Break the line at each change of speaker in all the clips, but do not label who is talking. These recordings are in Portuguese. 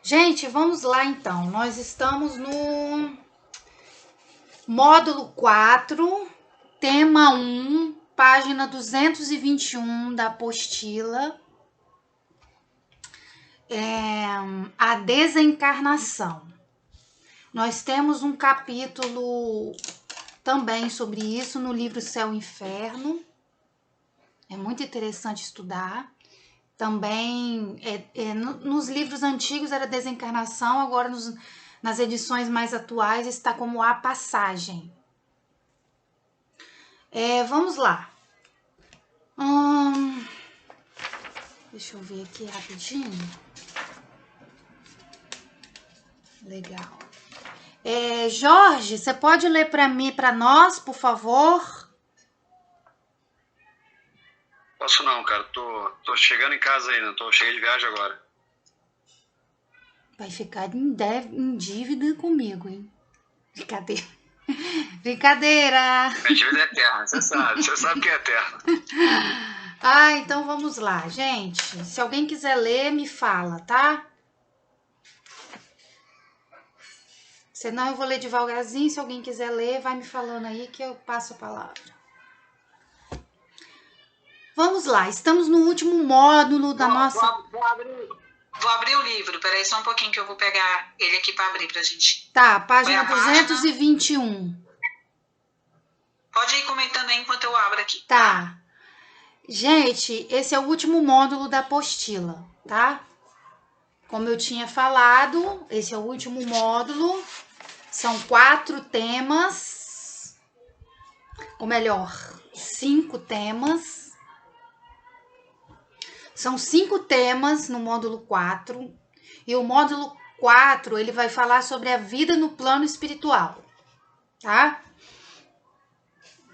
Gente, vamos lá então. Nós estamos no módulo 4, tema 1, página 221 da apostila. A desencarnação. Nós temos um capítulo também sobre isso no livro Céu e Inferno. É muito interessante estudar. Também, nos livros antigos era desencarnação, agora nas edições mais atuais está como a passagem. Vamos lá. Deixa eu ver aqui rapidinho. Legal. Jorge, você pode ler para mim, para nós, por favor?
Posso não, cara. Tô chegando em casa ainda. Cheguei de viagem agora.
Vai ficar em dívida comigo, hein? Brincadeira. Brincadeira!
Minha dívida é eterna, você sabe que é eterna.
Então vamos lá, gente. Se alguém quiser ler, me fala, tá? Senão eu vou ler devagarzinho. Se alguém quiser ler, vai me falando aí que eu passo a palavra. Vamos lá, estamos no último módulo da nossa...
Vou abrir o livro, peraí só um pouquinho que eu vou pegar ele aqui para abrir pra gente.
Tá, página 221.
Pode ir comentando aí enquanto eu abro aqui.
Tá. Gente, esse é o último módulo da apostila, tá? Como eu tinha falado, esse é o último módulo. São 4 temas, ou melhor, 5 temas. São 5 temas no módulo 4. E o módulo 4, ele vai falar sobre a vida no plano espiritual, tá?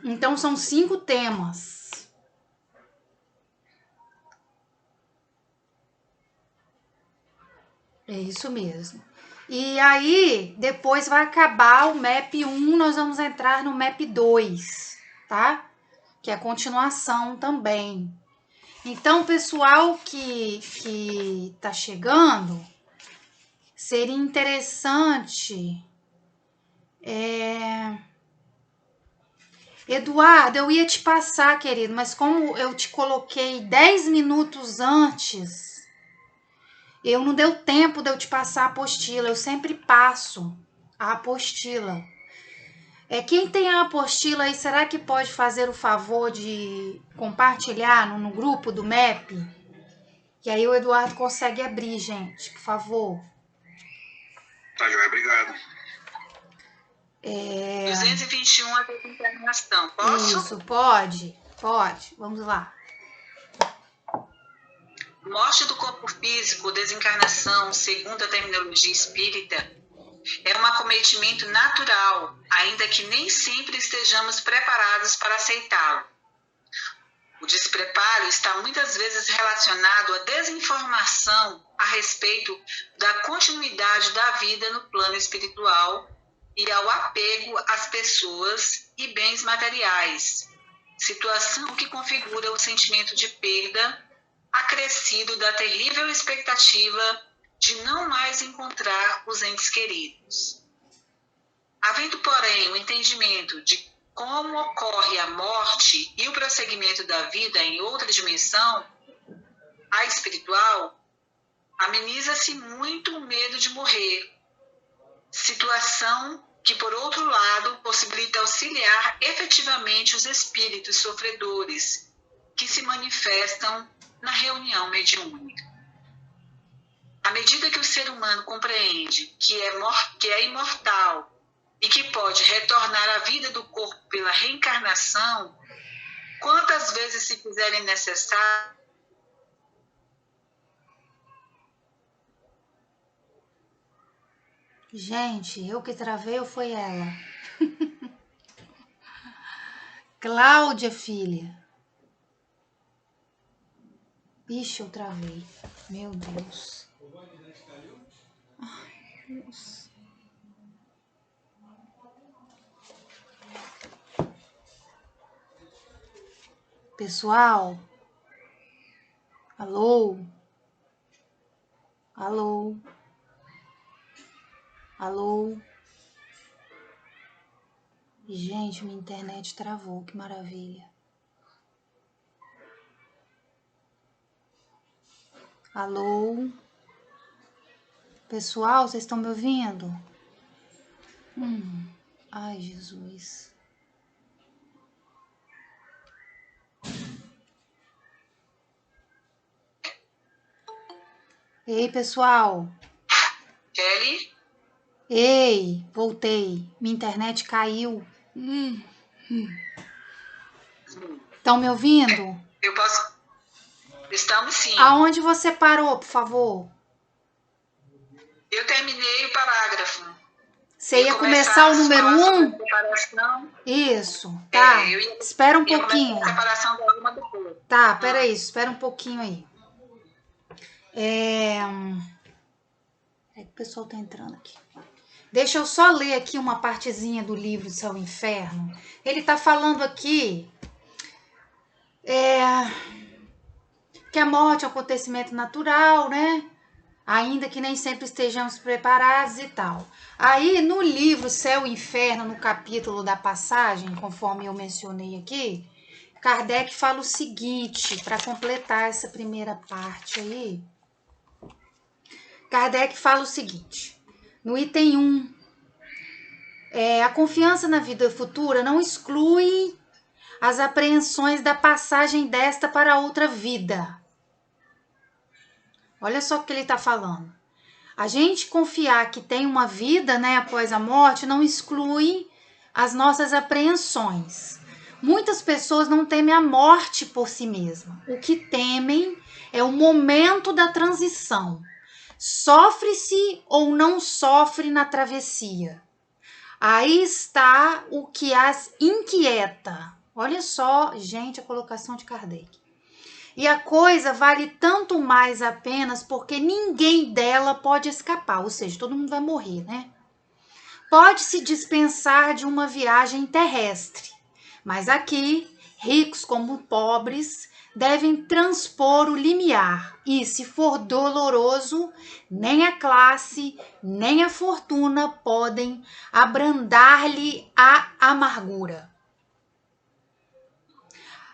Então, são 5 temas. É isso mesmo. E aí, depois vai acabar o MAP 1, nós vamos entrar no MAP 2, tá? Que é a continuação também. Então, pessoal que tá chegando, seria interessante... Eduardo, eu ia te passar, querido, mas como eu te coloquei 10 minutos antes, eu não deu tempo de eu te passar a apostila. Eu sempre passo a apostila. Quem tem a apostila aí, será que pode fazer o favor de compartilhar no grupo do MEP? Que aí o Eduardo consegue abrir, gente, por favor.
Tá, Joia, obrigado.
221 a desencarnação, posso?
Isso, pode. Vamos lá.
Morte do corpo físico, desencarnação, segundo a terminologia espírita, é um acometimento natural, ainda que nem sempre estejamos preparados para aceitá-lo. O despreparo está muitas vezes relacionado à desinformação a respeito da continuidade da vida no plano espiritual e ao apego às pessoas e bens materiais, situação que configura o sentimento de perda acrescido da terrível expectativa de não mais encontrar os entes queridos. Havendo, porém, o entendimento de como ocorre a morte e o prosseguimento da vida em outra dimensão, a espiritual, ameniza-se muito o medo de morrer, situação que, por outro lado, possibilita auxiliar efetivamente os espíritos sofredores que se manifestam na reunião mediúnica. À medida que o ser humano compreende que é imortal e que pode retornar à vida do corpo pela reencarnação, quantas vezes se fizerem necessário.
Gente, eu que travei ou foi ela? Cláudia, filha. Ixi, eu travei. Meu Deus. Ai, Deus. Pessoal? Alô? Alô? Alô? Gente, minha internet travou, que maravilha. Alô? Pessoal, vocês estão me ouvindo? Ai, Jesus. Ei, pessoal.
Kelly?
Ei, voltei. Minha internet caiu. Estão me ouvindo?
Eu posso... Estamos sim.
Aonde você parou, por favor?
Eu terminei o parágrafo.
Você ia começar o número 1? Isso, tá. Espera um pouquinho.
A separação da alma do corpo.
Tá, peraí, espera um pouquinho aí. É que o pessoal tá entrando aqui. Deixa eu só ler aqui uma partezinha do livro Céu e Inferno. Ele tá falando aqui que a morte é um acontecimento natural, né? Ainda que nem sempre estejamos preparados e tal. Aí, no livro Céu e Inferno, no capítulo da passagem, conforme eu mencionei aqui, Kardec fala o seguinte, para completar essa primeira parte aí. Kardec fala o seguinte, no item 1, a confiança na vida futura não exclui as apreensões da passagem desta para outra vida. Olha só o que ele está falando. A gente confiar que tem uma vida, né, após a morte não exclui as nossas apreensões. Muitas pessoas não temem a morte por si mesma. O que temem é o momento da transição. Sofre-se ou não sofre na travessia. Aí está o que as inquieta. Olha só, gente, a colocação de Kardec. E a coisa vale tanto mais apenas porque ninguém dela pode escapar, ou seja, todo mundo vai morrer, né? Pode-se dispensar de uma viagem terrestre, mas aqui, ricos como pobres, devem transpor o limiar, e se for doloroso, nem a classe, nem a fortuna podem abrandar-lhe a amargura.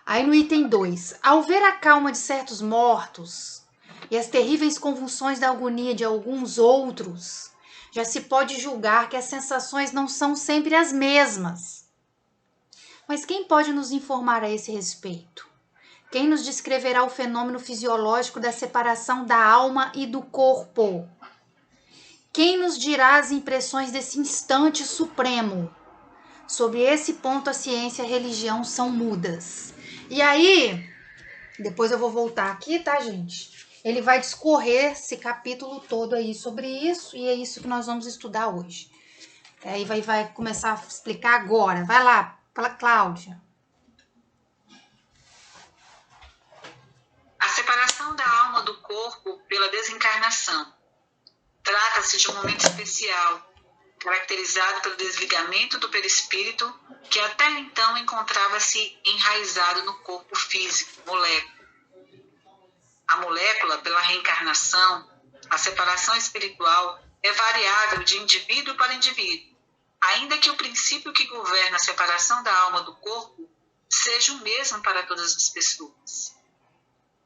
Aí no item 2, ao ver a calma de certos mortos e as terríveis convulsões da agonia de alguns outros, já se pode julgar que as sensações não são sempre as mesmas. Mas quem pode nos informar a esse respeito? Quem nos descreverá o fenômeno fisiológico da separação da alma e do corpo? Quem nos dirá as impressões desse instante supremo? Sobre esse ponto a ciência e a religião são mudas. E aí, depois eu vou voltar aqui, tá, gente? Ele vai discorrer esse capítulo todo aí sobre isso, e é isso que nós vamos estudar hoje. Aí vai começar a explicar agora. Vai lá, Cláudia.
A separação da alma do corpo pela desencarnação. Trata-se de um momento especial, caracterizado pelo desligamento do perispírito, que até então encontrava-se enraizado no corpo físico, molécula. A molécula, pela reencarnação, a separação espiritual é variável de indivíduo para indivíduo, ainda que o princípio que governa a separação da alma do corpo seja o mesmo para todas as pessoas.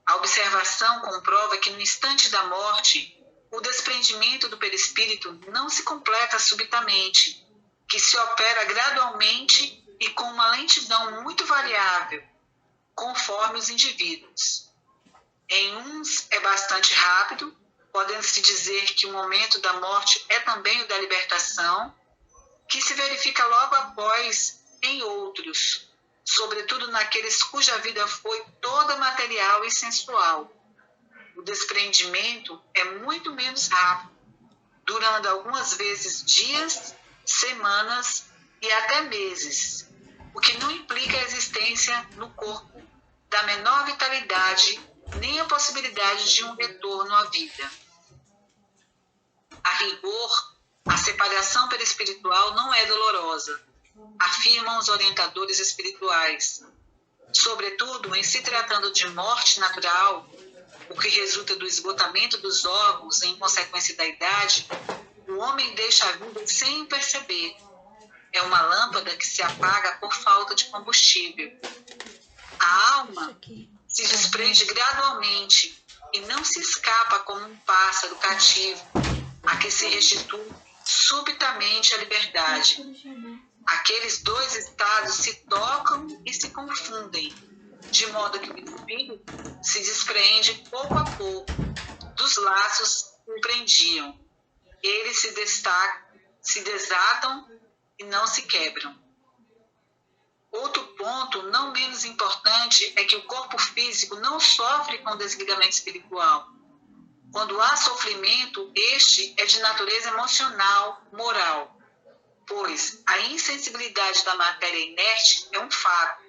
A observação comprova que no instante da morte, o desprendimento do perispírito não se completa subitamente, que se opera gradualmente e com uma lentidão muito variável, conforme os indivíduos. Em uns é bastante rápido, podendo-se dizer que o momento da morte é também o da libertação, que se verifica logo após em outros, sobretudo naqueles cuja vida foi toda material e sensual. O desprendimento é muito menos rápido, durando algumas vezes dias, semanas e até meses, o que não implica a existência no corpo da menor vitalidade nem a possibilidade de um retorno à vida. A rigor, a separação perispiritual não é dolorosa, afirmam os orientadores espirituais. Sobretudo, em se tratando de morte natural, o que resulta do esgotamento dos órgãos em consequência da idade, o O homem deixa a vida sem perceber. É uma lâmpada que se apaga por falta de combustível. A alma se desprende gradualmente e não se escapa como um pássaro cativo, a que se restitui subitamente à liberdade. Aqueles dois estados se tocam e se confundem, de modo que o espírito se desprende pouco a pouco dos laços que o prendiam. Eles se desatam e não se quebram. Outro ponto, não menos importante, é que o corpo físico não sofre com desligamento espiritual. Quando há sofrimento, este é de natureza emocional, moral, pois a insensibilidade da matéria inerte é um fato,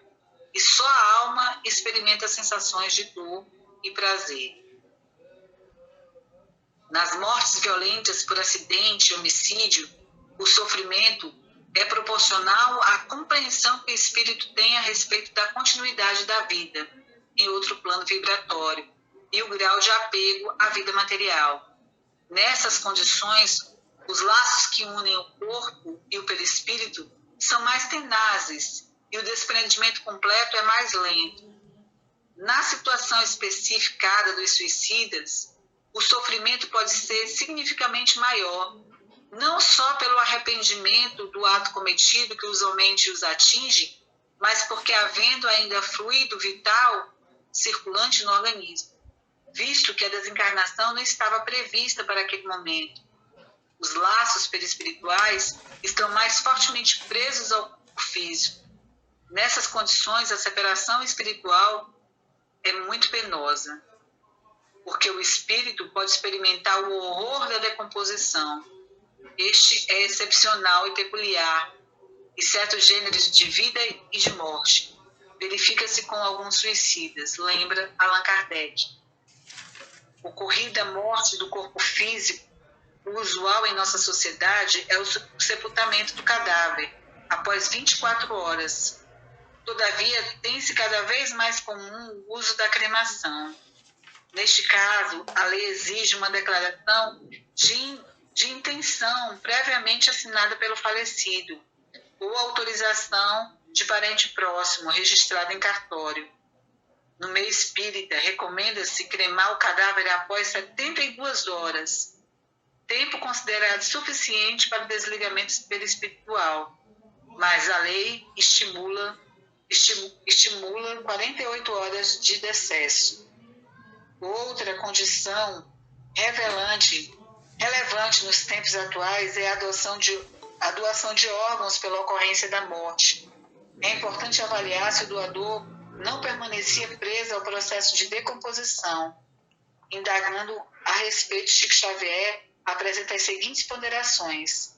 e só a alma experimenta sensações de dor e prazer. Nas mortes violentas por acidente e homicídio, o sofrimento é proporcional à compreensão que o espírito tem a respeito da continuidade da vida em outro plano vibratório e o grau de apego à vida material. Nessas condições, os laços que unem o corpo e o perispírito são mais tenazes e o desprendimento completo é mais lento. Na situação especificada dos suicidas, o sofrimento pode ser significativamente maior, não só pelo arrependimento do ato cometido que usualmente os atinge, mas porque havendo ainda fluido vital circulante no organismo, visto que a desencarnação não estava prevista para aquele momento. Os laços perispirituais estão mais fortemente presos ao corpo físico. Nessas condições, a separação espiritual é muito penosa, porque o espírito pode experimentar o horror da decomposição. Este é excepcional e peculiar, e certos gêneros de vida e de morte. Verifica-se com alguns suicidas, lembra Allan Kardec. Ocorrida a morte do corpo físico, o usual em nossa sociedade é o sepultamento do cadáver, após 24 horas. Todavia, tem-se cada vez mais comum o uso da cremação. Neste caso, a lei exige uma declaração de intenção previamente assinada pelo falecido, ou autorização de parente próximo, registrada em cartório. No meio espírita, recomenda-se cremar o cadáver após 72 horas, tempo considerado suficiente para o desligamento perispiritual, mas a lei estimula 48 horas de decesso. Outra condição relevante nos tempos atuais é a doação de órgãos pela ocorrência da morte. É importante avaliar se o doador não permanecia preso ao processo de decomposição. Indagando a respeito, Chico Xavier apresenta as seguintes ponderações.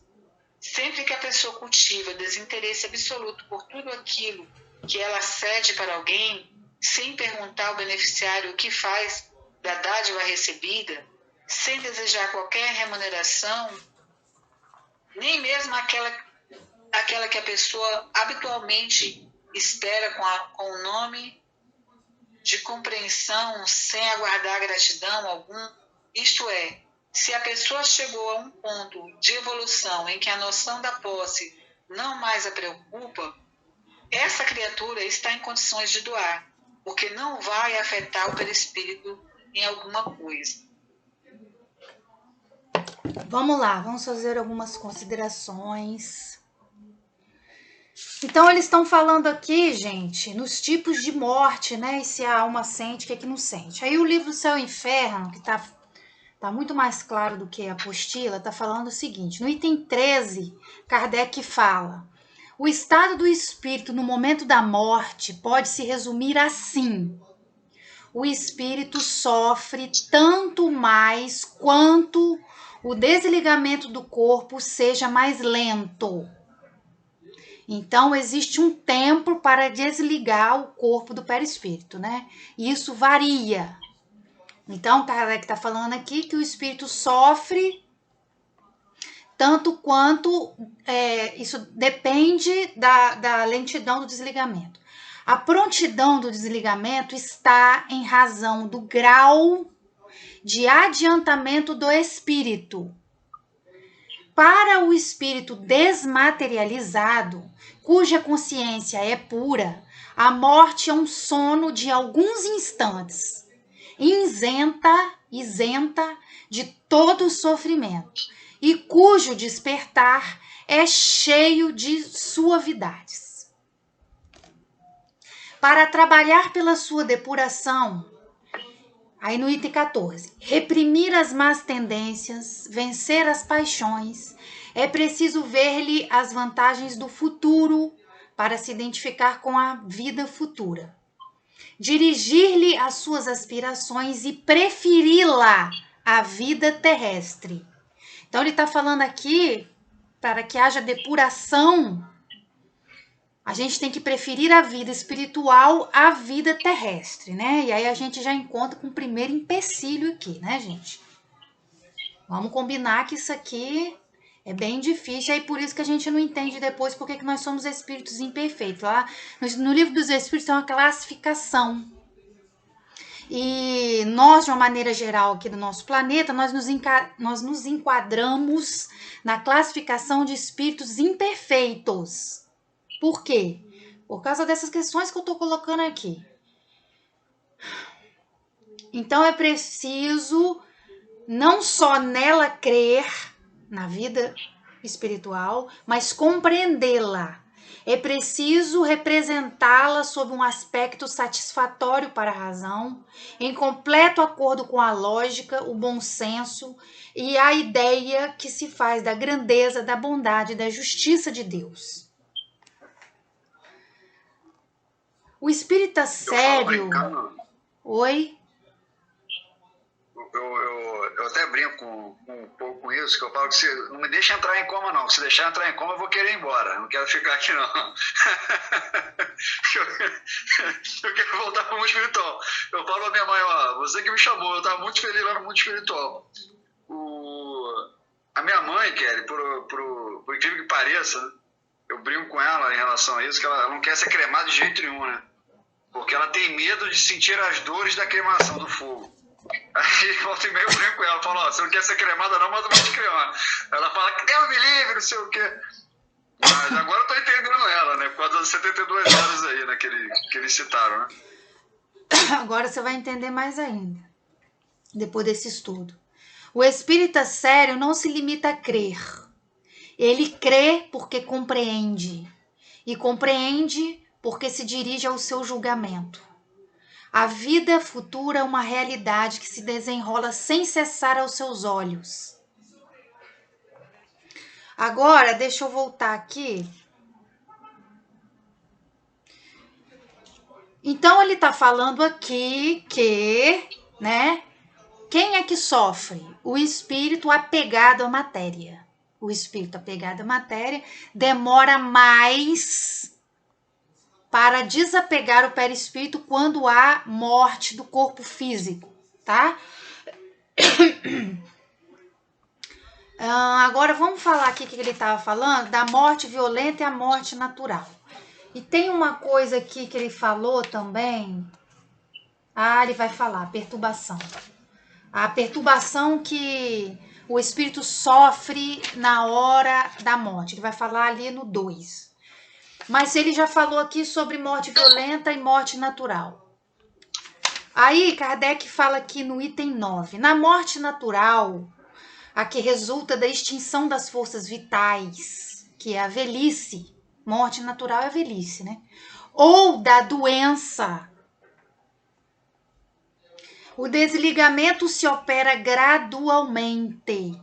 Sempre que a pessoa cultiva desinteresse absoluto por tudo aquilo que ela cede para alguém, sem perguntar ao beneficiário o que faz da dádiva recebida, sem desejar qualquer remuneração, nem mesmo aquela que a pessoa habitualmente espera com o nome de compreensão, sem aguardar gratidão algum, isto é, se a pessoa chegou a um ponto de evolução em que a noção da posse não mais a preocupa, essa criatura está em condições de doar, porque não vai afetar o perispírito em alguma coisa.
Vamos lá, vamos fazer algumas considerações. Então, eles estão falando aqui, gente, nos tipos de morte, né? E se a alma sente, o que é que não sente. Aí o livro Céu e Inferno, que tá muito mais claro do que a apostila, tá falando o seguinte. No item 13, Kardec fala: o estado do espírito no momento da morte pode se resumir assim: o espírito sofre tanto mais quanto o desligamento do corpo seja mais lento. Então, existe um tempo para desligar o corpo do perispírito, né? E isso varia. Então, Kardec está falando aqui que o espírito sofre tanto quanto isso depende da lentidão do desligamento. A prontidão do desligamento está em razão do grau de adiantamento do espírito. para o espírito desmaterializado, cuja consciência é pura, a morte é um sono de alguns instantes, isenta de todo sofrimento, e cujo despertar é cheio de suavidades. Para trabalhar pela sua depuração, aí no item 14, reprimir as más tendências, vencer as paixões, é preciso ver-lhe as vantagens do futuro para se identificar com a vida futura. Dirigir-lhe as suas aspirações e preferi-la à vida terrestre. Então ele está falando aqui, para que haja depuração, a gente tem que preferir a vida espiritual à vida terrestre, né? E aí a gente já encontra com o primeiro empecilho aqui, né, gente? Vamos combinar que isso aqui é bem difícil, aí por isso que a gente não entende depois porque que nós somos espíritos imperfeitos. Lá no livro dos espíritos tem uma classificação. E nós, de uma maneira geral aqui do nosso planeta, nós nos enquadramos na classificação de espíritos imperfeitos. Por quê? Por causa dessas questões que eu estou colocando aqui. Então é preciso não só nela crer, na vida espiritual, mas compreendê-la. É preciso representá-la sob um aspecto satisfatório para a razão, em completo acordo com a lógica, o bom senso e a ideia que se faz da grandeza, da bondade e da justiça de Deus. O espírita sério... Oi?
Eu até brinco um pouco com isso, que eu falo que você não me deixa entrar em coma, não. Se deixar entrar em coma, eu vou querer ir embora. Eu não quero ficar aqui, não. Eu quero voltar para o mundo espiritual. Eu falo pra minha mãe, ó, você que me chamou, eu estava muito feliz lá no mundo espiritual. A minha mãe, Kelly, por incrível que pareça, eu brinco com ela em relação a isso, que ela não quer ser cremada de jeito nenhum, né? Porque ela tem medo de sentir as dores da cremação do fogo. Aí volta e meia eu brinco com ela, falo, ó, você não quer ser cremada não, mas eu vou te cremar. Ela fala que Deus me livre, não sei o quê. Mas agora eu tô entendendo ela, né? Por causa das 72 horas aí, né, que eles citaram, né?
Agora você vai entender mais ainda, depois desse estudo. O espírita sério não se limita a crer. Ele crê porque compreende. E compreende porque se dirige ao seu julgamento. A vida futura é uma realidade que se desenrola sem cessar aos seus olhos. Agora, deixa eu voltar aqui. Então, ele está falando aqui que, né, quem é que sofre? O espírito apegado à matéria. O espírito apegado à matéria demora mais para desapegar o perispírito quando há morte do corpo físico, tá? Agora vamos falar aqui o que ele estava falando, da morte violenta e a morte natural. E tem uma coisa aqui que ele falou também. Ele vai falar, perturbação. A perturbação que o espírito sofre na hora da morte. Ele vai falar ali no 2. Mas ele já falou aqui sobre morte violenta e morte natural. Aí Kardec fala aqui no item 9. Na morte natural, a que resulta da extinção das forças vitais, que é a velhice. Morte natural é a velhice, né? Ou da doença. O desligamento se opera gradualmente.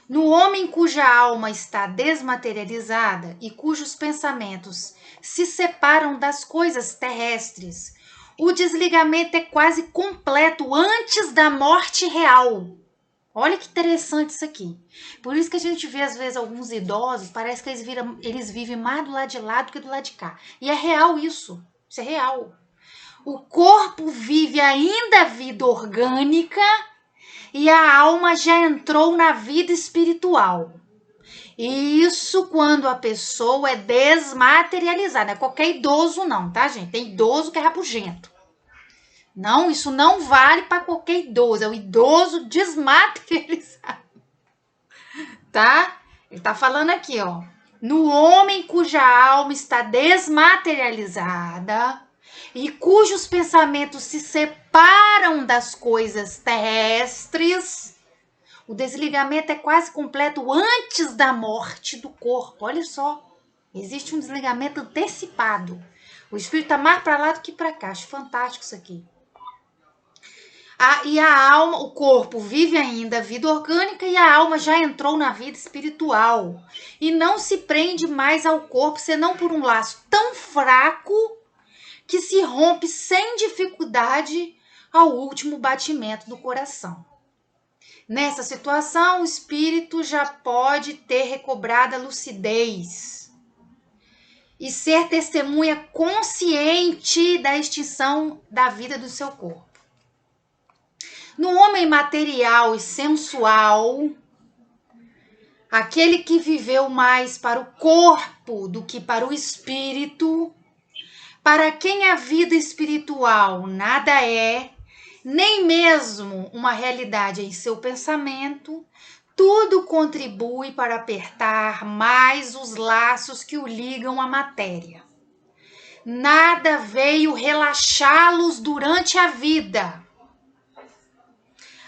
No homem cuja alma está desmaterializada e cujos pensamentos se separam das coisas terrestres, o desligamento é quase completo antes da morte real. Olha que interessante isso aqui. Por isso que a gente vê, às vezes, alguns idosos, parece que eles vivem mais do lado de lá do que do lado de cá. E é real isso. Isso é real. O corpo vive ainda a vida orgânica e a alma já entrou na vida espiritual. Isso quando a pessoa é desmaterializada. Não é qualquer idoso não, tá, gente? Tem idoso que é rabugento. Não, isso não vale para qualquer idoso. É o idoso desmaterializado. Tá? Ele está falando aqui, ó. No homem cuja alma está desmaterializada e cujos pensamentos se separam das coisas terrestres, o desligamento é quase completo antes da morte do corpo. Olha só, existe um desligamento antecipado. O espírito está mais para lá do que para cá. Acho fantástico isso aqui. E a alma, o corpo vive ainda a vida orgânica e a alma já entrou na vida espiritual. E não se prende mais ao corpo, senão por um laço tão fraco que se rompe sem dificuldade ao último batimento do coração. Nessa situação, o espírito já pode ter recobrado a lucidez e ser testemunha consciente da extinção da vida do seu corpo. No homem material e sensual, aquele que viveu mais para o corpo do que para o espírito, para quem a vida espiritual nada é, nem mesmo uma realidade em seu pensamento, tudo contribui para apertar mais os laços que o ligam à matéria. Nada veio relaxá-los durante a vida.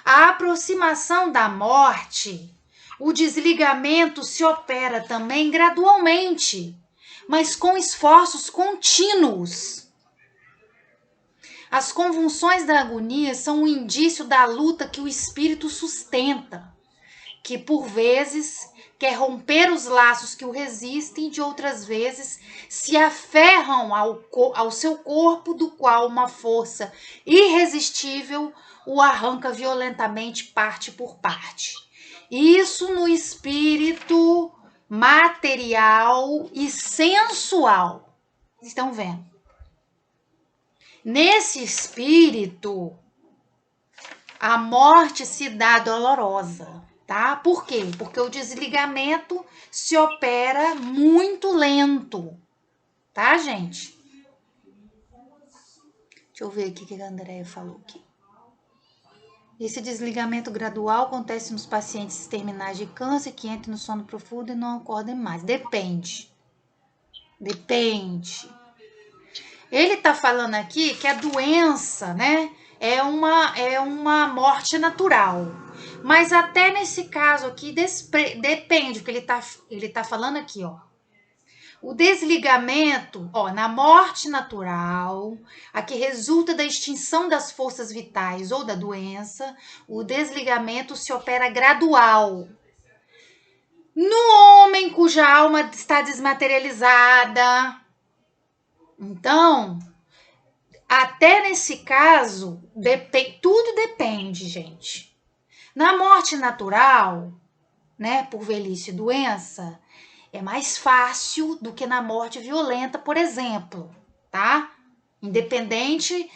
A aproximação da morte, o desligamento se opera também gradualmente, mas com esforços contínuos. As convulsões da agonia são um indício da luta que o espírito sustenta, que por vezes quer romper os laços que o resistem e de outras vezes se aferram ao seu corpo, do qual uma força irresistível o arranca violentamente parte por parte. Isso no espírito material e sensual. Estão vendo? Nesse espírito, a morte se dá dolorosa, tá? Por quê? Porque o desligamento se opera muito lento, tá, gente? Deixa eu ver aqui o que a Andréia falou aqui. Esse desligamento gradual acontece nos pacientes terminais de câncer que entram no sono profundo e não acordem mais. Depende. Ele está falando aqui que a doença, né, é uma morte natural. Mas até nesse caso aqui depende, porque ele tá falando aqui, ó. O desligamento, ó, na morte natural, a que resulta da extinção das forças vitais ou da doença, o desligamento se opera gradual. No homem cuja alma está desmaterializada, então, até nesse caso, tudo depende, gente. Na morte natural, né, por velhice e doença, é mais fácil do que na morte violenta, por exemplo, tá? Independente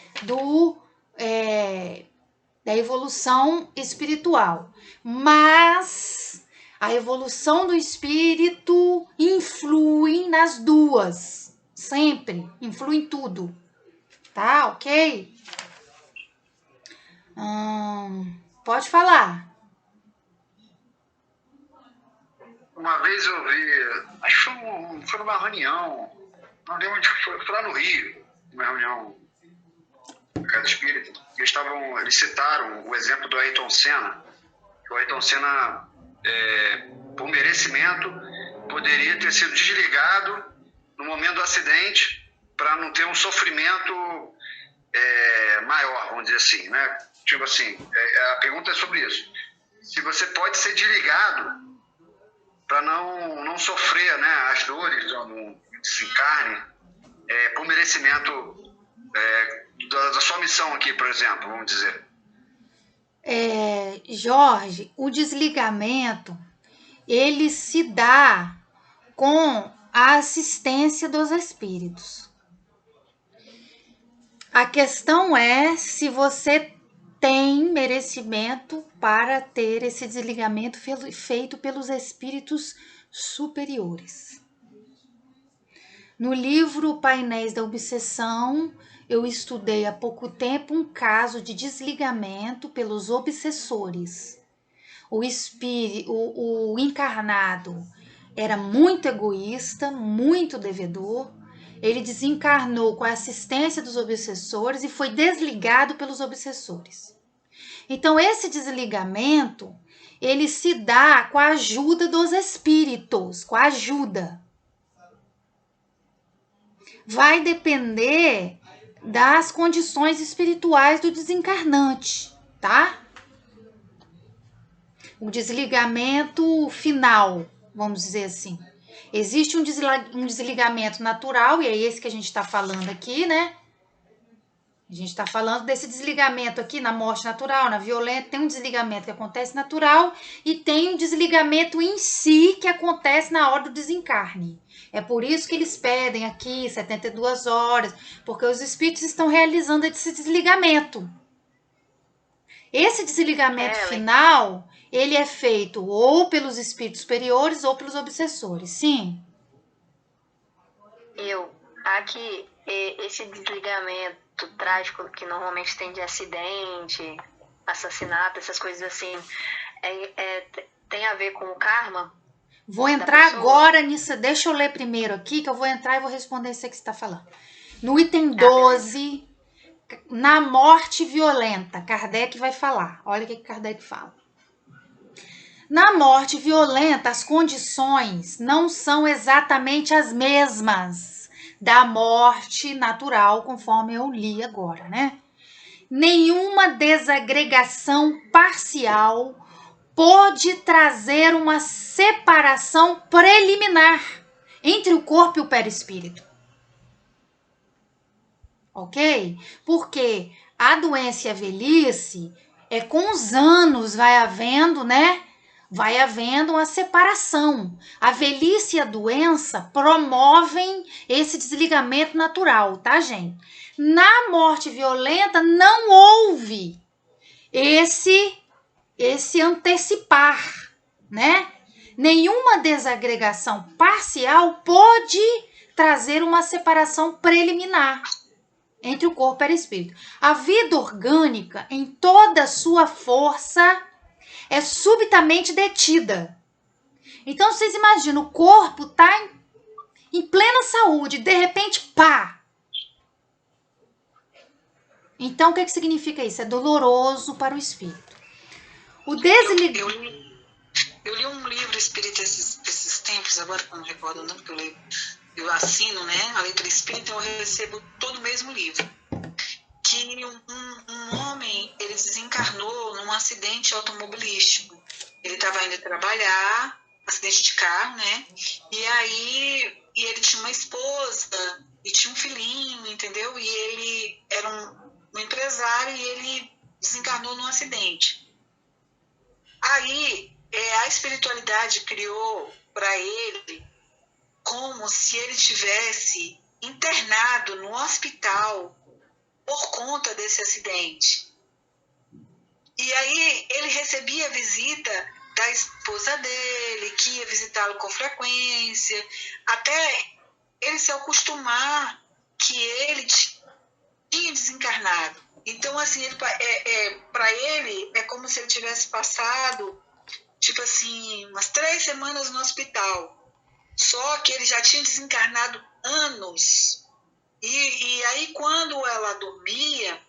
da evolução espiritual. Mas a evolução do espírito influi nas duas. Sempre. Influi em tudo. Tá? Ok? Pode falar.
Uma vez eu vi, acho que foi numa reunião, não lembro onde foi lá no Rio, uma reunião da Casa Espírita, eles citaram o exemplo do Ayrton Senna, que o Ayrton Senna, por merecimento, poderia ter sido desligado no momento do acidente para não ter um sofrimento maior, vamos dizer assim, né? Tipo assim, a pergunta é sobre isso. Se você pode ser desligado para não sofrer, né, as dores do desencarne, por merecimento da sua missão aqui, por exemplo, vamos dizer.
Jorge, o desligamento, ele se dá com a assistência dos espíritos. A questão é se você tem merecimento para ter esse desligamento feito pelos espíritos superiores. No livro Painéis da Obsessão, eu estudei há pouco tempo um caso de desligamento pelos obsessores. O encarnado, era muito egoísta, muito devedor. Ele desencarnou com a assistência dos obsessores e foi desligado pelos obsessores. Então, esse desligamento, ele se dá com a ajuda dos espíritos, com a ajuda. Vai depender das condições espirituais do desencarnante, tá? O desligamento final, vamos dizer assim. Existe um desligamento natural, e é esse que a gente está falando aqui, né? A gente está falando desse desligamento aqui na morte natural, na violenta. Tem um desligamento que acontece natural e tem um desligamento em si que acontece na hora do desencarne. É por isso que eles pedem aqui 72 horas, porque os espíritos estão realizando esse desligamento. Esse desligamento final, ele é feito ou pelos espíritos superiores ou pelos obsessores, sim.
Aqui, esse desligamento trágico que normalmente tem de acidente, assassinato, essas coisas assim, tem a ver com o karma?
Vou entrar agora nisso. Deixa eu ler primeiro aqui, que eu vou entrar e vou responder isso que você está falando. No item 12, na morte violenta, Kardec vai falar. Olha o que Kardec fala. Na morte violenta, as condições não são exatamente as mesmas da morte natural, conforme eu li agora, né? Nenhuma desagregação parcial pode trazer uma separação preliminar entre o corpo e o perispírito. Ok? Porque a doença e a velhice, com os anos vai havendo, né? Vai havendo uma separação. A velhice e a doença promovem esse desligamento natural, tá, gente? Na morte violenta não houve esse antecipar, né? Nenhuma desagregação parcial pode trazer uma separação preliminar entre o corpo e o perispírito. A vida orgânica, em toda a sua força, é subitamente detida. Então, vocês imaginam, o corpo está em plena saúde, de repente, pá! Então, o que significa isso? É doloroso para o espírito.
Eu li um livro espírita esses tempos, agora não recordo não, porque eu assino, né, a letra espírita, eu recebo todo o mesmo livro. Que um homem, ele desencarnou num acidente automobilístico. Ele estava indo trabalhar, acidente de carro, né? E aí ele tinha uma esposa e tinha um filhinho, entendeu? E ele era um empresário e ele desencarnou num acidente. Aí a espiritualidade criou para ele como se ele tivesse internado no hospital por conta desse acidente. E aí ele recebia a visita da esposa dele, que ia visitá-lo com frequência, até ele se acostumar que ele tinha desencarnado. Então, assim, para ele é como se ele tivesse passado, tipo assim, umas 3 semanas no hospital. Só que ele já tinha desencarnado anos. E aí, quando ela dormia,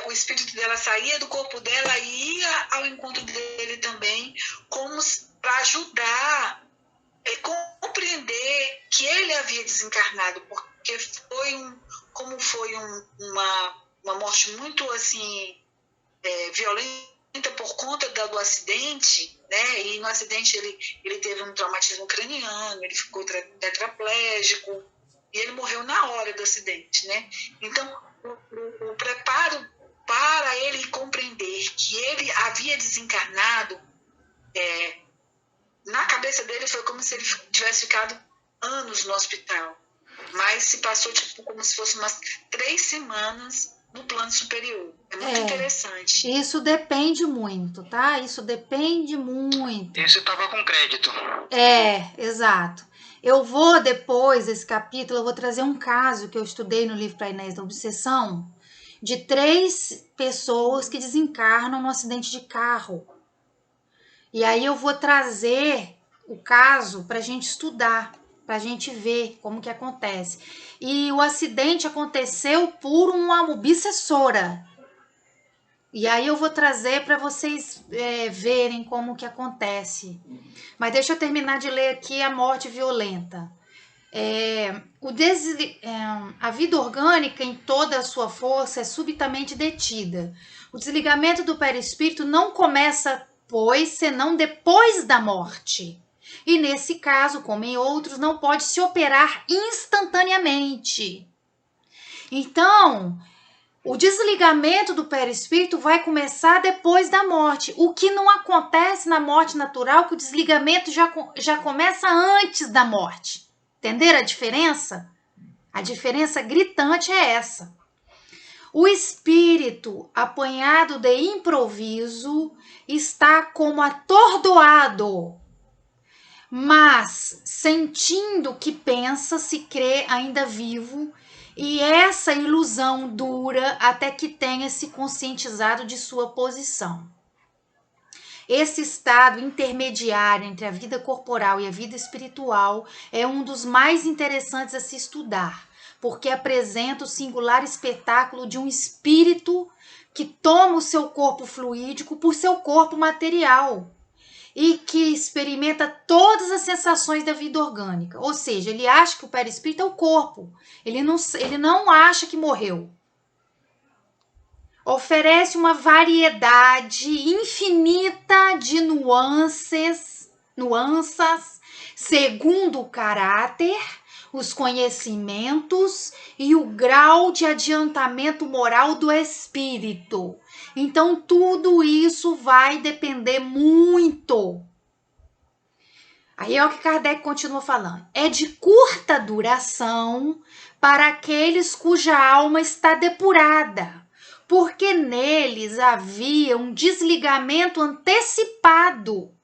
o espírito dela saía do corpo dela e ia ao encontro dele também, como para ajudar compreender que ele havia desencarnado, porque foi uma morte muito assim violenta por conta do acidente, né? E no acidente ele teve um traumatismo craniano, ele ficou tetraplégico e ele morreu na hora do acidente, né? Então o preparo para ele compreender que ele havia desencarnado, na cabeça dele foi como se ele tivesse ficado anos no hospital, mas se passou tipo como se fosse umas 3 semanas no plano superior. É muito interessante.
Isso depende muito, tá? Isso depende muito.
Esse estava com crédito.
Exato. Eu vou depois desse capítulo, eu vou trazer um caso que eu estudei no livro Para Inés da Obsessão, de 3 pessoas que desencarnam no acidente de carro. E aí eu vou trazer o caso para a gente estudar, para a gente ver como que acontece. E o acidente aconteceu por uma obsessora. E aí eu vou trazer para vocês verem como que acontece. Mas deixa eu terminar de ler aqui a morte violenta. A vida orgânica em toda a sua força é subitamente detida. O desligamento do perispírito não começa, pois, senão depois da morte. E nesse caso, como em outros, não pode se operar instantaneamente. Então, o desligamento do perispírito vai começar depois da morte. O que não acontece na morte natural, que o desligamento já começa antes da morte. Entenderam a diferença? A diferença gritante é essa. O espírito, apanhado de improviso, está como atordoado, mas sentindo que pensa, se crê ainda vivo, e essa ilusão dura até que tenha se conscientizado de sua posição. Esse estado intermediário entre a vida corporal e a vida espiritual é um dos mais interessantes a se estudar, porque apresenta o singular espetáculo de um espírito que toma o seu corpo fluídico por seu corpo material e que experimenta todas as sensações da vida orgânica. Ou seja, ele acha que o perispírito é o corpo, ele não acha que morreu. Oferece uma variedade infinita de nuances, segundo o caráter, os conhecimentos e o grau de adiantamento moral do espírito. Então, tudo isso vai depender muito. Aí é o que Kardec continua falando. É de curta duração para aqueles cuja alma está depurada, porque neles havia um desligamento antecipado,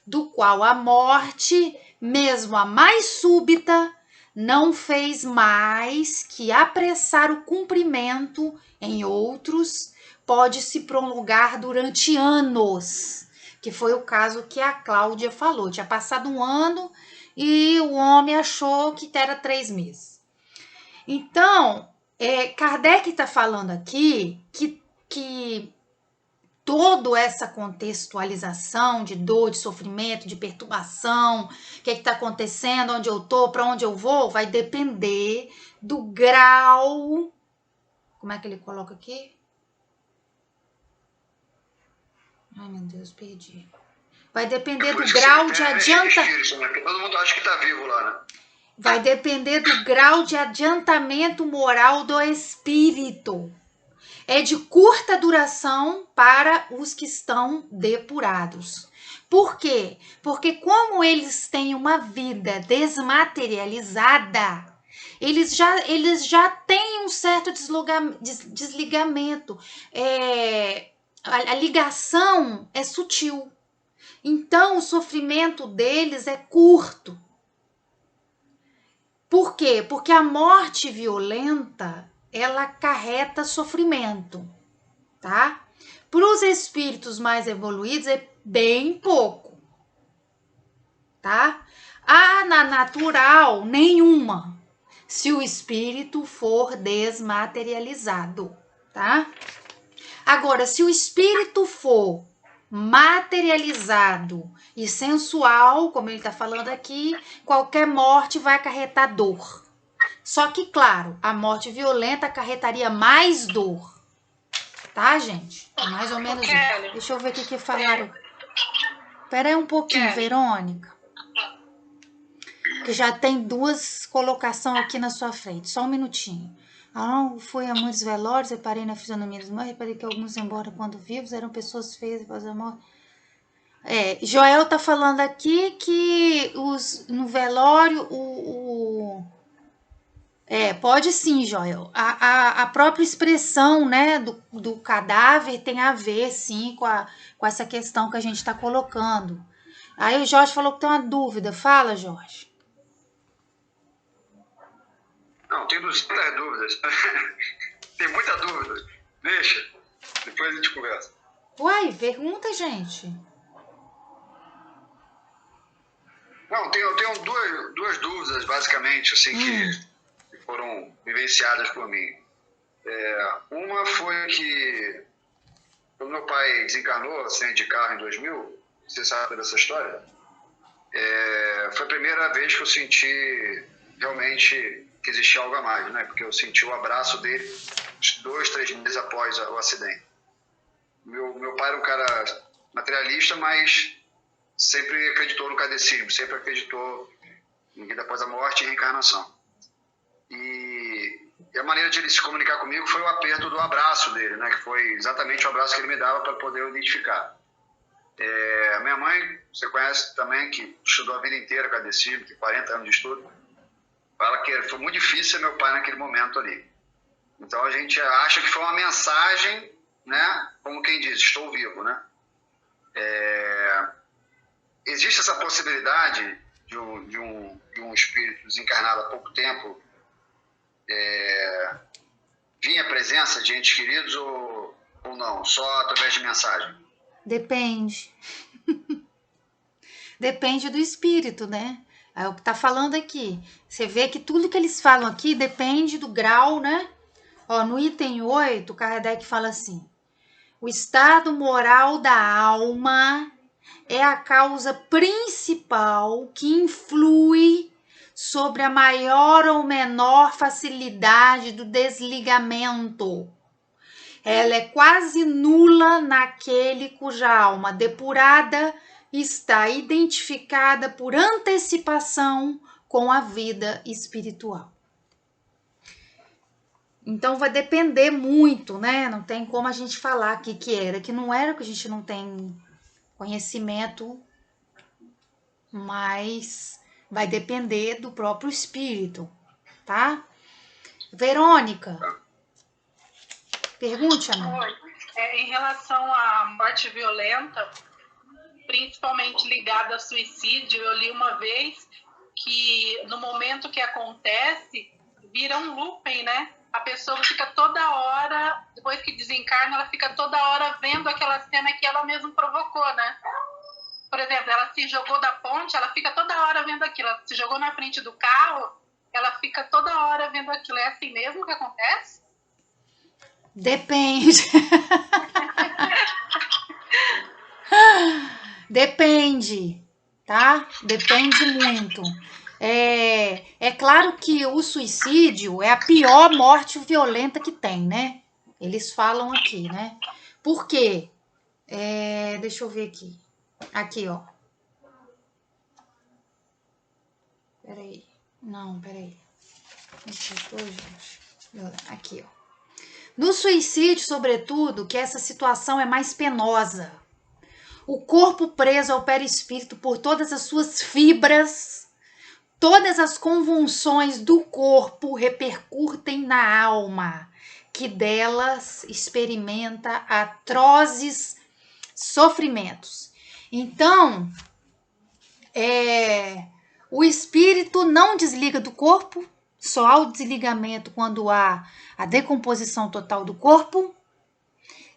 do qual a morte, mesmo a mais súbita, não fez mais que apressar o cumprimento. Em outros, pode se prolongar durante anos, que foi o caso que a Cláudia falou. Tinha passado 1 ano e o homem achou que era 3 meses. Então, Kardec está falando aqui que toda essa contextualização de dor, de sofrimento, de perturbação, o que está acontecendo, onde eu estou, para onde eu vou, vai depender do grau. Como é que ele coloca aqui? Ai, meu Deus, perdi. Vai depender do grau de adiantamento.
Todo mundo acha que está vivo lá, né?
Vai depender do grau de adiantamento moral do espírito. É de curta duração para os que estão depurados. Por quê? Porque como eles têm uma vida desmaterializada, eles já têm um certo desligamento. A ligação é sutil. Então, o sofrimento deles é curto. Por quê? Porque a morte violenta, ela acarreta sofrimento, tá? Para os espíritos mais evoluídos é bem pouco, tá? Na natural, nenhuma, se o espírito for desmaterializado, tá? Agora, se o espírito for materializado e sensual, como ele está falando aqui, qualquer morte vai acarretar dor. Só que, claro, a morte violenta acarretaria mais dor. Tá, gente? É mais ou menos isso. Deixa eu ver o que falaram. Espera aí um pouquinho, Verônica. Que já tem 2 colocações aqui na sua frente. Só um minutinho. Fui a muitos velórios, reparei na fisionomia dos mortos, reparei que alguns, embora quando vivos, eram pessoas feias após a morte. Joel tá falando aqui que no velório pode sim, Joel. A própria expressão, né, do cadáver tem a ver, sim, com essa questão que a gente está colocando. Aí o Jorge falou que tem uma dúvida. Fala, Jorge.
Não, tem 200 dúvidas. Tem muita dúvida. Deixa. Depois a gente conversa.
Uai, pergunta, gente.
Não, eu tenho duas dúvidas, basicamente, assim, que foram vivenciadas por mim. Uma foi que, quando meu pai desencarnou, acidente de carro em 2000, você sabe dessa história? Foi a primeira vez que eu senti realmente que existia algo a mais, né? Porque eu senti o abraço dele 2, 3 meses após o acidente. Meu pai era um cara materialista, mas sempre acreditou no kardecismo, sempre acreditou em vida após a morte e reencarnação. E a maneira de ele se comunicar comigo foi o aperto do abraço dele, né? Que foi exatamente o abraço que ele me dava para poder eu identificar. A minha mãe, você conhece também, que estudou a vida inteira kardecismo, tem 40 anos de estudo, fala que foi muito difícil ser meu pai naquele momento ali. Então a gente acha que foi uma mensagem, né? Como quem diz, estou vivo, né? Existe essa possibilidade de um espírito desencarnado há pouco tempo vir à presença de entes queridos ou não? Só através de mensagem?
Depende. Depende do espírito, né? É o que tá falando aqui. Você vê que tudo que eles falam aqui depende do grau, né? Ó, no item 8, Kardec fala assim: o estado moral da alma é a causa principal que influi sobre a maior ou menor facilidade do desligamento. Ela é quase nula naquele cuja alma depurada está identificada por antecipação com a vida espiritual. Então vai depender muito, né? Não tem como a gente falar aqui que não era, que a gente não tem conhecimento, mas vai depender do próprio espírito, tá? Verônica, pergunte, amor.
Em relação à morte violenta, principalmente ligada a suicídio, eu li uma vez que no momento que acontece, vira um looping, né? A pessoa fica toda hora, depois que desencarna, ela fica toda hora vendo aquela cena que ela mesma provocou, né? Por exemplo, ela se jogou da ponte, ela fica toda hora vendo aquilo. Ela se jogou na frente do carro, ela fica toda hora vendo aquilo. É assim mesmo que acontece?
Depende. Depende, tá? Depende muito. É claro que o suicídio é a pior morte violenta que tem, né? Eles falam aqui, né? Por quê? Deixa eu ver aqui. Aqui, ó. Peraí. Não, peraí. Aqui, ó. No suicídio, sobretudo, que essa situação é mais penosa. O corpo preso ao perispírito por todas as suas fibras, todas as convulsões do corpo repercutem na alma, que delas experimenta atrozes sofrimentos. Então, o espírito não desliga do corpo, só há o desligamento quando há a decomposição total do corpo.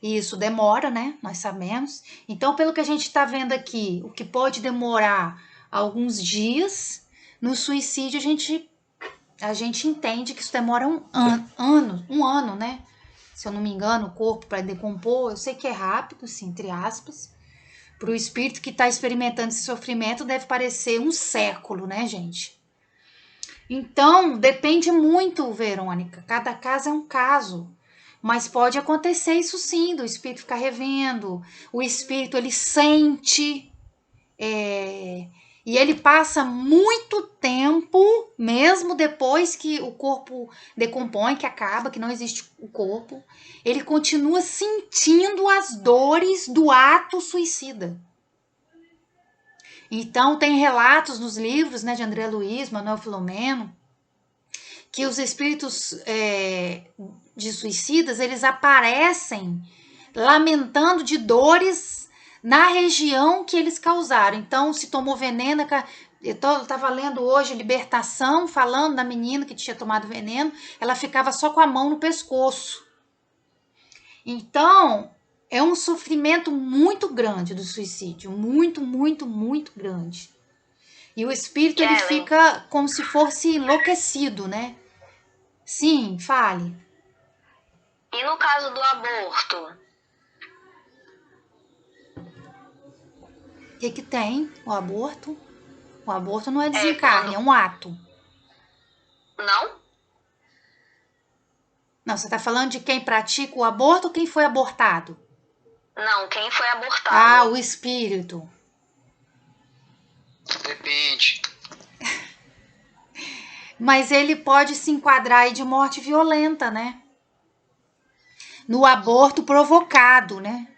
E isso demora, né? Nós sabemos. Então, pelo que a gente está vendo aqui, o que pode demorar alguns dias, no suicídio a gente entende que isso demora um ano, né? Se eu não me engano, o corpo para decompor, eu sei que é rápido, assim, entre aspas. Para o espírito que está experimentando esse sofrimento, deve parecer um século, né, gente? Então, depende muito, Verônica. Cada caso é um caso. Mas pode acontecer isso sim, do espírito ficar revendo. O espírito, ele sente, e ele passa muito tempo, mesmo depois que o corpo decompõe, que acaba, que não existe o corpo, ele continua sentindo as dores do ato suicida. Então, tem relatos nos livros, né, de André Luiz, Manuel Filomeno, que os espíritos de suicidas, eles aparecem lamentando de dores na região que eles causaram. Então, se tomou veneno, eu estava lendo hoje Libertação, falando da menina que tinha tomado veneno, ela ficava só com a mão no pescoço. Então, é um sofrimento muito grande do suicídio, muito, muito, muito grande. E o espírito, ele
Kellen,
fica como se fosse enlouquecido, né? Sim, fale.
e no caso do aborto?
O que que tem? O aborto? O aborto não é
É,
desencarne, é
quando...
um ato.
Não?
Não, você tá falando de quem pratica o aborto ou quem foi abortado?
Não, quem foi
Ah,
abortado?
o espírito.
Depende.
Mas ele pode se enquadrar aí de morte violenta, né? No aborto provocado, né?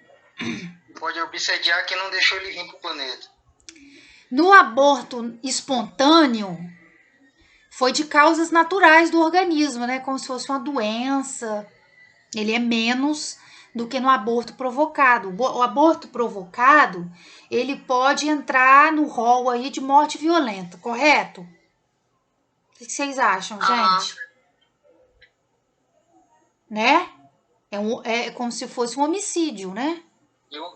Pode obsediar quem não deixou ele vir pro planeta.
No aborto espontâneo, foi de causas naturais do organismo, né? Como se fosse uma doença. Ele é menos do que no aborto provocado. O aborto provocado, ele pode entrar no rol aí de morte violenta, correto? O que vocês acham,
Aham.
gente? Né? É como se fosse um homicídio, né?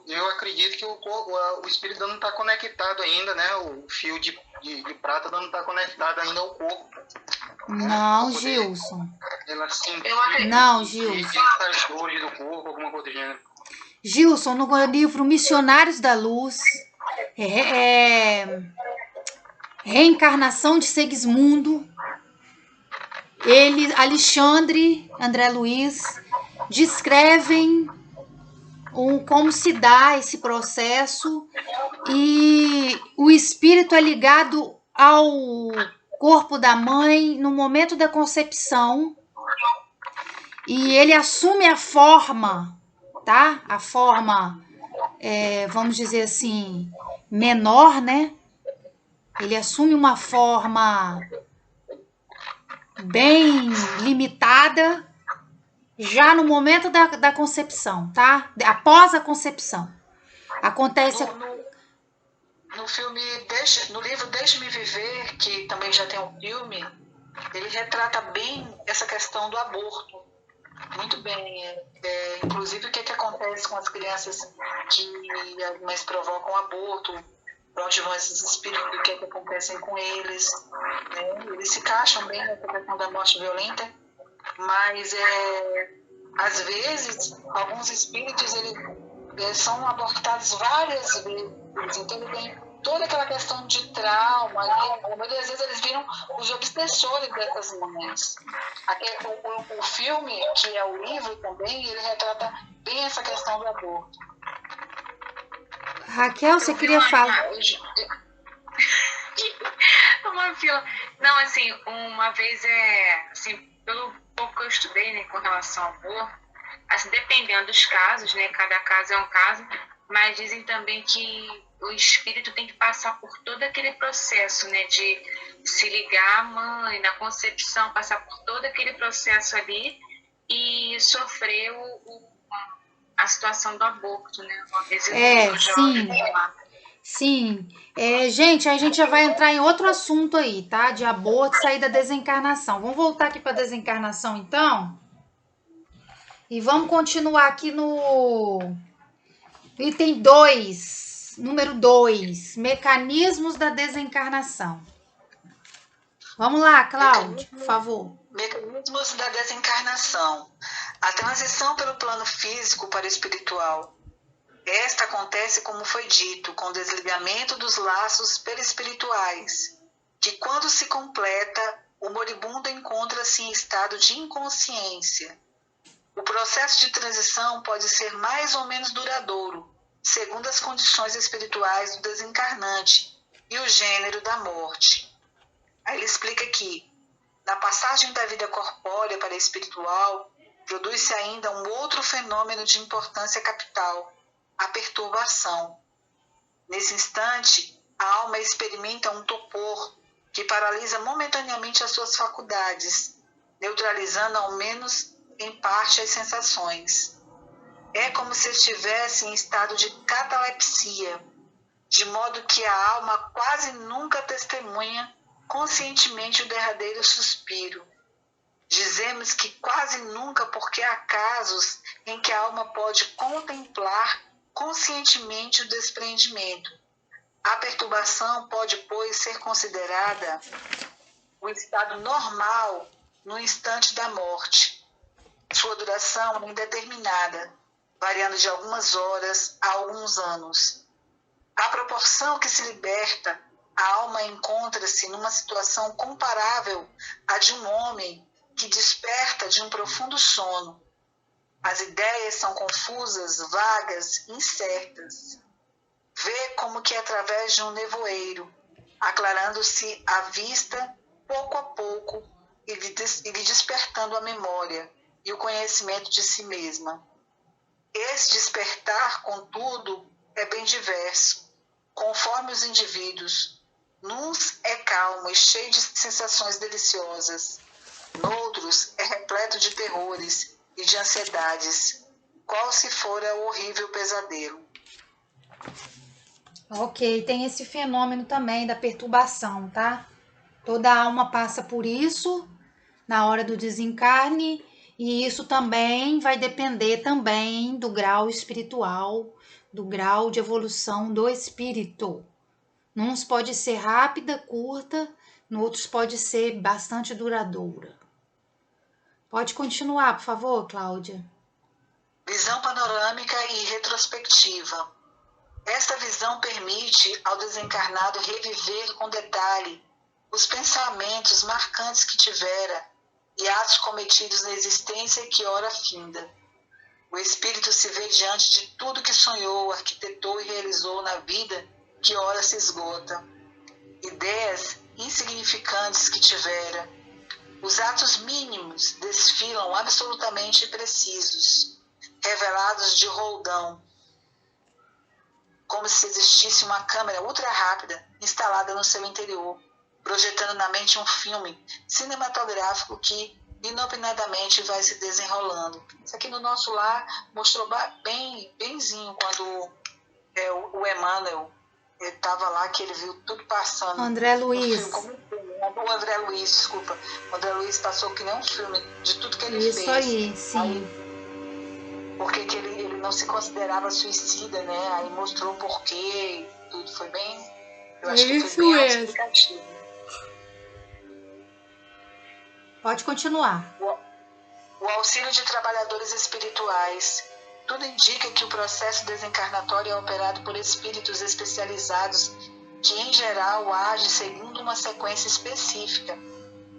Eu acredito que o espírito não está conectado ainda, né? O fio de prata não está conectado ainda ao corpo.
Não, Gilson.
Ela sentir
Eu acredito.
Não, Gilson.
essas dores do corpo, alguma coisa do gênero.
Gilson, no livro Missionários da Luz, Reencarnação de Segismundo, Alexandre, André Luiz, descrevem como se dá esse processo e o espírito é ligado ao corpo da mãe no momento da concepção e ele assume a forma, tá? A forma, vamos dizer assim, menor, né? Ele assume uma forma bem limitada já no momento da concepção, tá? Após a concepção. Acontece.
No filme, no livro Deixe-me Viver, que também já tem um filme, ele retrata bem essa questão do aborto. Muito bem. Inclusive, o que acontece com as crianças que as mães provocam aborto, para onde vão esses espíritos, o que acontece com eles. Né? Eles se encaixam bem nessa questão da morte violenta, mas às vezes, alguns espíritos eles são abortados várias vezes, então ele tem toda aquela questão de trauma, e muitas vezes eles viram os obsessores dessas mães. O filme, que é o livro também, ele retrata bem essa questão do aborto.
Raquel, você queria falar?
Uma fila. Não, assim, uma vez assim, pelo pouco que eu estudei, né, com relação ao aborto, assim, dependendo dos casos, né, cada caso é um caso, mas dizem também que o espírito tem que passar por todo aquele processo, né, de se ligar à mãe, na concepção, passar por todo aquele processo ali e sofrer a situação do aborto, né, uma vez
sim. Sim. Gente, a gente já vai entrar em outro assunto aí, tá? De aborto e sair da desencarnação. Vamos voltar aqui para desencarnação, então? E vamos continuar aqui no item 2, número 2, mecanismos da desencarnação. Vamos lá, Cláudio, por favor.
Mecanismos da desencarnação. A transição pelo plano físico para o espiritual. Esta acontece, como foi dito, com o desligamento dos laços perispirituais, que quando se completa, o moribundo encontra-se em estado de inconsciência. O processo de transição pode ser mais ou menos duradouro, segundo as condições espirituais do desencarnante e o gênero da morte. Aí ele explica que, na passagem da vida corpórea para a espiritual, produz-se ainda um outro fenômeno de importância capital, a perturbação. Nesse instante, a alma experimenta um torpor que paralisa momentaneamente as suas faculdades, neutralizando ao menos em parte as sensações. É como se estivesse em estado de catalepsia, de modo que a alma quase nunca testemunha conscientemente o derradeiro suspiro. Dizemos que quase nunca porque há casos em que a alma pode contemplar conscientemente o desprendimento, A perturbação pode, pois, ser considerada o estado normal no instante da morte. Sua duração é indeterminada, variando de algumas horas a alguns anos. À proporção que se liberta, a alma encontra-se numa situação comparável à de um homem que desperta de um profundo sono. As ideias são confusas, vagas, incertas. Vê como que através de um nevoeiro, aclarando-se a vista pouco a pouco e lhe despertando a memória e o conhecimento de si mesma. Esse despertar, contudo, é bem diverso, conforme os indivíduos. Nuns é calmo e cheio de sensações deliciosas. Noutros é repleto de terrores e de ansiedades, qual se fora o horrível pesadelo.
Ok, tem esse fenômeno também da perturbação, tá? Toda alma passa por isso na hora do desencarne, e isso também vai depender também do grau espiritual, do grau de evolução do espírito. Uns pode ser rápida, curta, em outros pode ser bastante duradoura. Pode continuar, por favor, Cláudia.
Visão panorâmica e retrospectiva. Esta visão permite ao desencarnado reviver com detalhe os pensamentos marcantes que tivera e atos cometidos na existência que ora finda. O espírito se vê diante de tudo que sonhou, arquitetou e realizou na vida que ora se esgota. Ideias insignificantes que tivera. Os atos mínimos desfilam absolutamente precisos, revelados de roldão, como se existisse uma câmera ultra rápida instalada no seu interior, projetando na mente um filme cinematográfico que inopinadamente vai se desenrolando. Isso aqui no nosso lar mostrou benzinho quando o Emmanuel estava lá, que ele viu tudo passando.
André Luiz.
O André Luiz, desculpa. O André Luiz passou que nem um filme de tudo que ele fez.
Isso aí, sim.
Aí, porque que ele não se considerava suicida, né? Aí mostrou o porquê, tudo foi bem. Eu acho que foi bem explicativo.
Pode continuar.
O auxílio de trabalhadores espirituais. Tudo indica que o processo desencarnatório é operado por espíritos especializados que, em geral, agem segundo uma sequência específica,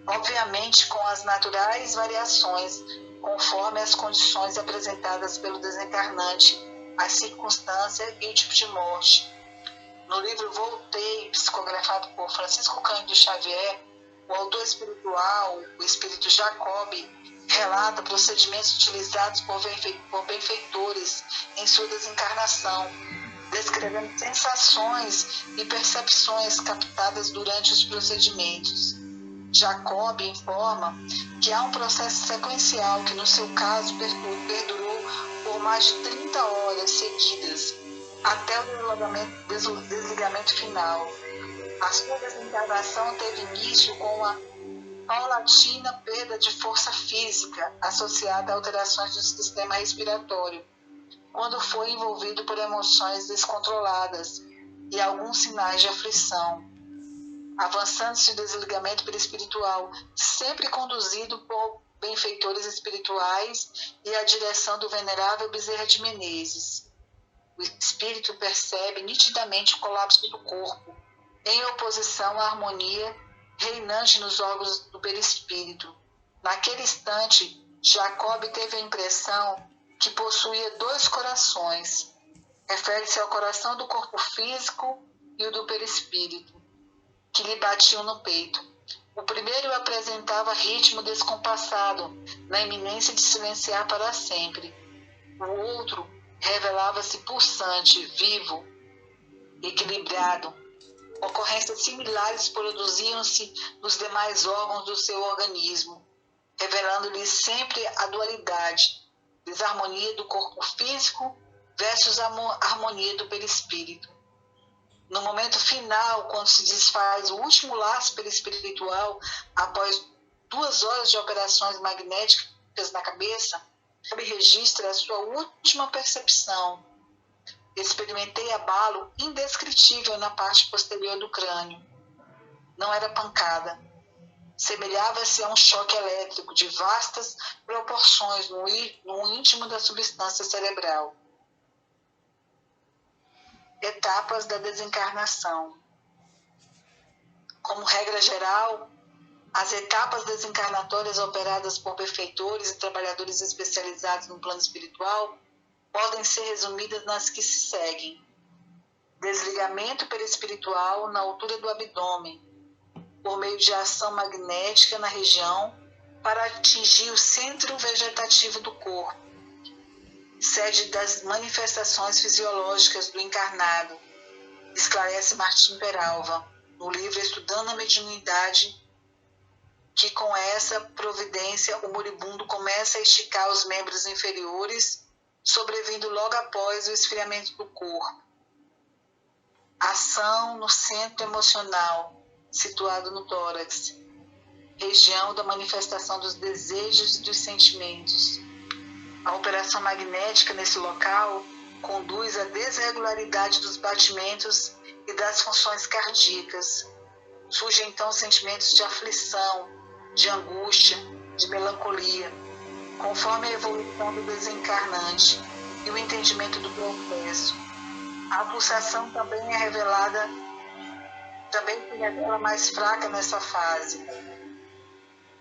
obviamente com as naturais variações, conforme as condições apresentadas pelo desencarnante, as circunstâncias e o tipo de morte. No livro Voltei, psicografado por Francisco Cândido Xavier, o autor espiritual, o espírito Jacob, relata procedimentos utilizados por benfeitores em sua desencarnação, descrevendo sensações e percepções captadas durante os procedimentos. Jacob informa que há um processo sequencial que, no seu caso, perdurou por mais de 30 horas seguidas, até o desligamento final. A sua desencarnação teve início com a paulatina perda de força física associada a alterações do sistema respiratório, quando foi envolvido por emoções descontroladas e alguns sinais de aflição, avançando-se o desligamento perispiritual, sempre conduzido por benfeitores espirituais e a direção do venerável Bezerra de Menezes. O espírito percebe nitidamente o colapso do corpo, em oposição à harmonia reinante nos órgãos do perispírito. Naquele instante, Jacob teve a impressão que possuía dois corações. Refere-se ao coração do corpo físico e o do perispírito, que lhe batiam no peito. O primeiro apresentava ritmo descompassado, na iminência de silenciar para sempre. O outro revelava-se pulsante, vivo, equilibrado. Ocorrências similares produziam-se nos demais órgãos do seu organismo, revelando-lhe sempre a dualidade, desarmonia do corpo físico versus a harmonia do perispírito. No momento final, quando se desfaz o último laço perispiritual, após 2 horas de operações magnéticas na cabeça, ele registra a sua última percepção. experimentei abalo indescritível na parte posterior do crânio. Não era pancada. Semelhava-se a um choque elétrico de vastas proporções no íntimo da substância cerebral. Etapas da desencarnação. Como regra geral, as etapas desencarnatórias operadas por benfeitores e trabalhadores especializados no plano espiritual podem ser resumidas nas que se seguem: desligamento perispiritual na altura do abdômen, por meio de ação magnética na região para atingir o centro vegetativo do corpo, sede das manifestações fisiológicas do encarnado, esclarece Martim Peralva, no livro Estudando a Mediunidade, que com essa providência o moribundo começa a esticar os membros inferiores, sobrevindo logo após o esfriamento do corpo. Ação no centro emocional, situado no tórax, região da manifestação dos desejos e dos sentimentos. A operação magnética nesse local conduz à desregularidade dos batimentos e das funções cardíacas. Surgem então sentimentos de aflição, de angústia, de melancolia, conforme a evolução do desencarnante e o entendimento do processo. A pulsação também é revelada, também se revela mais fraca nessa fase.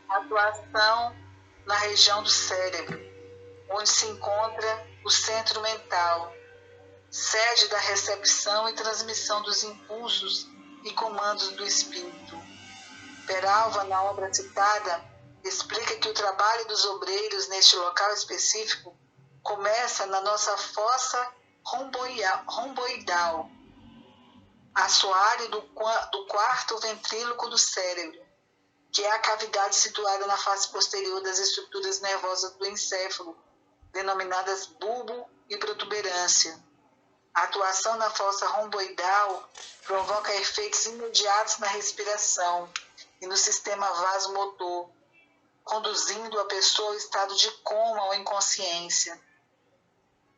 A atuação na região do cérebro, onde se encontra o centro mental, sede da recepção e transmissão dos impulsos e comandos do espírito. Peralva, na obra citada, explica que o trabalho dos obreiros neste local específico começa na nossa fossa romboidal, assoalho do quarto ventríloco do cérebro, que é a cavidade situada na face posterior das estruturas nervosas do encéfalo, denominadas bulbo e protuberância. A atuação na fossa romboidal provoca efeitos imediatos na respiração e no sistema vasomotor, conduzindo a pessoa ao estado de coma ou inconsciência.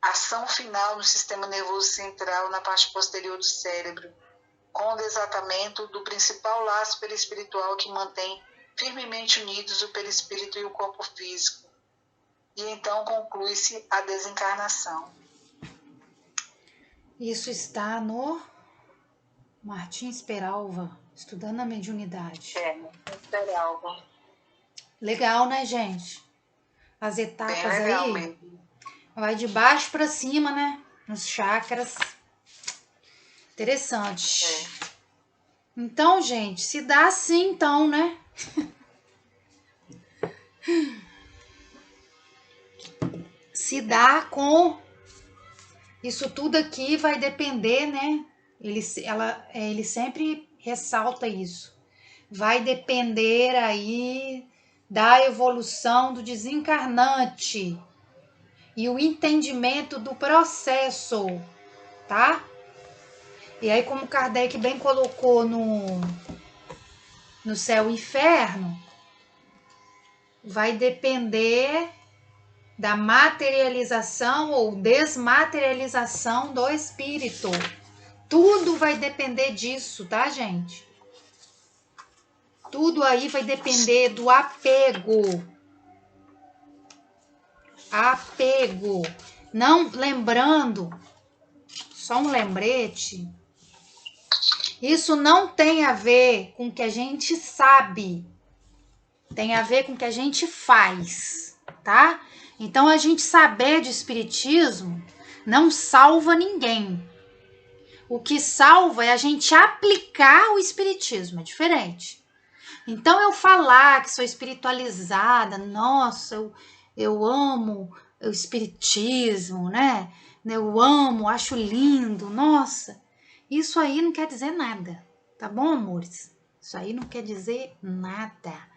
Ação final no sistema nervoso central na parte posterior do cérebro, com o desatamento do principal laço perispiritual que mantém firmemente unidos o perispírito e o corpo físico. E então conclui-se a desencarnação.
Isso está no Martins Peralva, Estudando a Mediunidade.
Martins Peralva.
Legal, né, gente? As etapas
bem legal
aí,
mesmo.
Vai de baixo para cima, né? Nos chakras. Interessante. Então, gente, se dá assim, então, né? Se dá com... Isso tudo aqui vai depender, né? Ele sempre ressalta isso. Vai depender aí da evolução do desencarnante e o entendimento do processo, tá? E aí, como Kardec bem colocou no céu e inferno, vai depender da materialização ou desmaterialização do espírito. Tudo vai depender disso, tá, gente? Tudo aí vai depender do apego. Apego. Não, lembrando, só um lembrete, isso não tem a ver com o que a gente sabe, tem a ver com o que a gente faz, tá? Então, a gente saber de espiritismo não salva ninguém. O que salva é a gente aplicar o espiritismo, é diferente. Então, eu falar que sou espiritualizada, nossa, eu amo o espiritismo, né? Eu amo, acho lindo, nossa. Isso aí não quer dizer nada, tá bom, amores? Isso aí não quer dizer nada.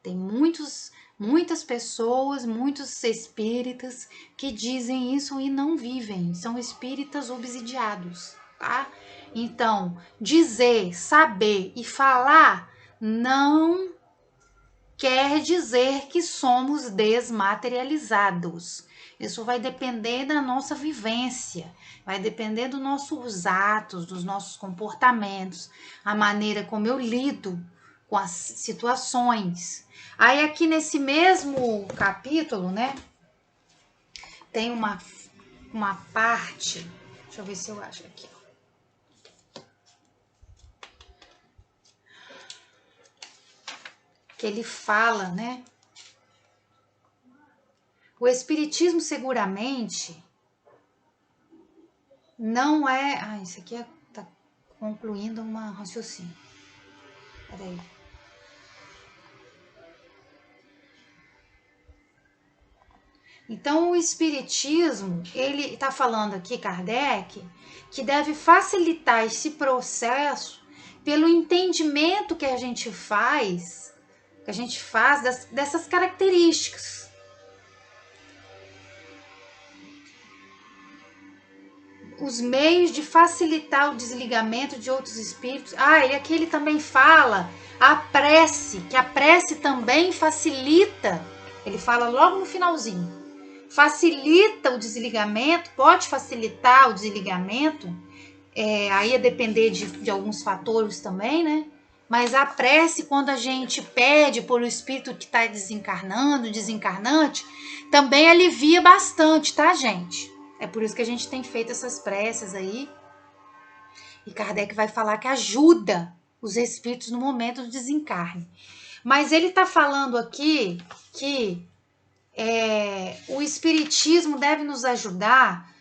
Tem muitas pessoas, muitos espíritas que dizem isso e não vivem. São espíritas obsidiados, tá? Então, dizer, saber e falar não quer dizer que somos desmaterializados. Isso vai depender da nossa vivência, vai depender dos nossos atos, dos nossos comportamentos, a maneira como eu lido com as situações. Aí aqui nesse mesmo capítulo, né, tem uma parte, deixa eu ver se eu acho aqui, ó. Que ele fala, né? O Espiritismo seguramente não é... Ah, isso aqui tá concluindo um raciocínio. Peraí. Então, o Espiritismo, ele está falando aqui, Kardec, que deve facilitar esse processo pelo entendimento que a gente faz dessas características. Os meios de facilitar o desligamento de outros espíritos. Ah, e aqui ele também fala a prece, que a prece também facilita. Ele fala logo no finalzinho. Facilita o desligamento, pode facilitar o desligamento, aí ia depender de alguns fatores também, né? Mas a prece, quando a gente pede por o espírito que está desencarnando, desencarnante, também alivia bastante, tá, gente? É por isso que a gente tem feito essas preces aí. E Kardec vai falar que ajuda os espíritos no momento do desencarne. Mas ele está falando aqui que o Espiritismo deve nos ajudar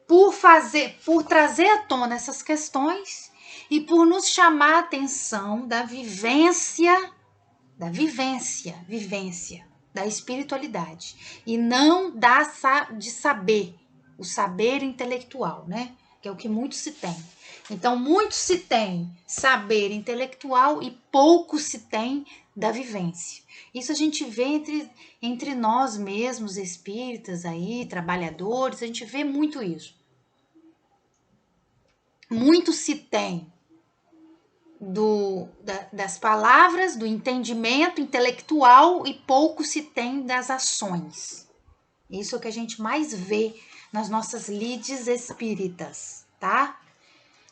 por trazer à tona essas questões e por nos chamar a atenção da vivência da espiritualidade e não de saber, o saber intelectual, né? Que é o que muito se tem. Então, muito se tem saber intelectual e pouco se tem da vivência. Isso a gente vê entre nós mesmos, espíritas aí, trabalhadores, a gente vê muito isso. Muito se tem das palavras, do entendimento intelectual e pouco se tem das ações. Isso é o que a gente mais vê nas nossas lides espíritas, tá?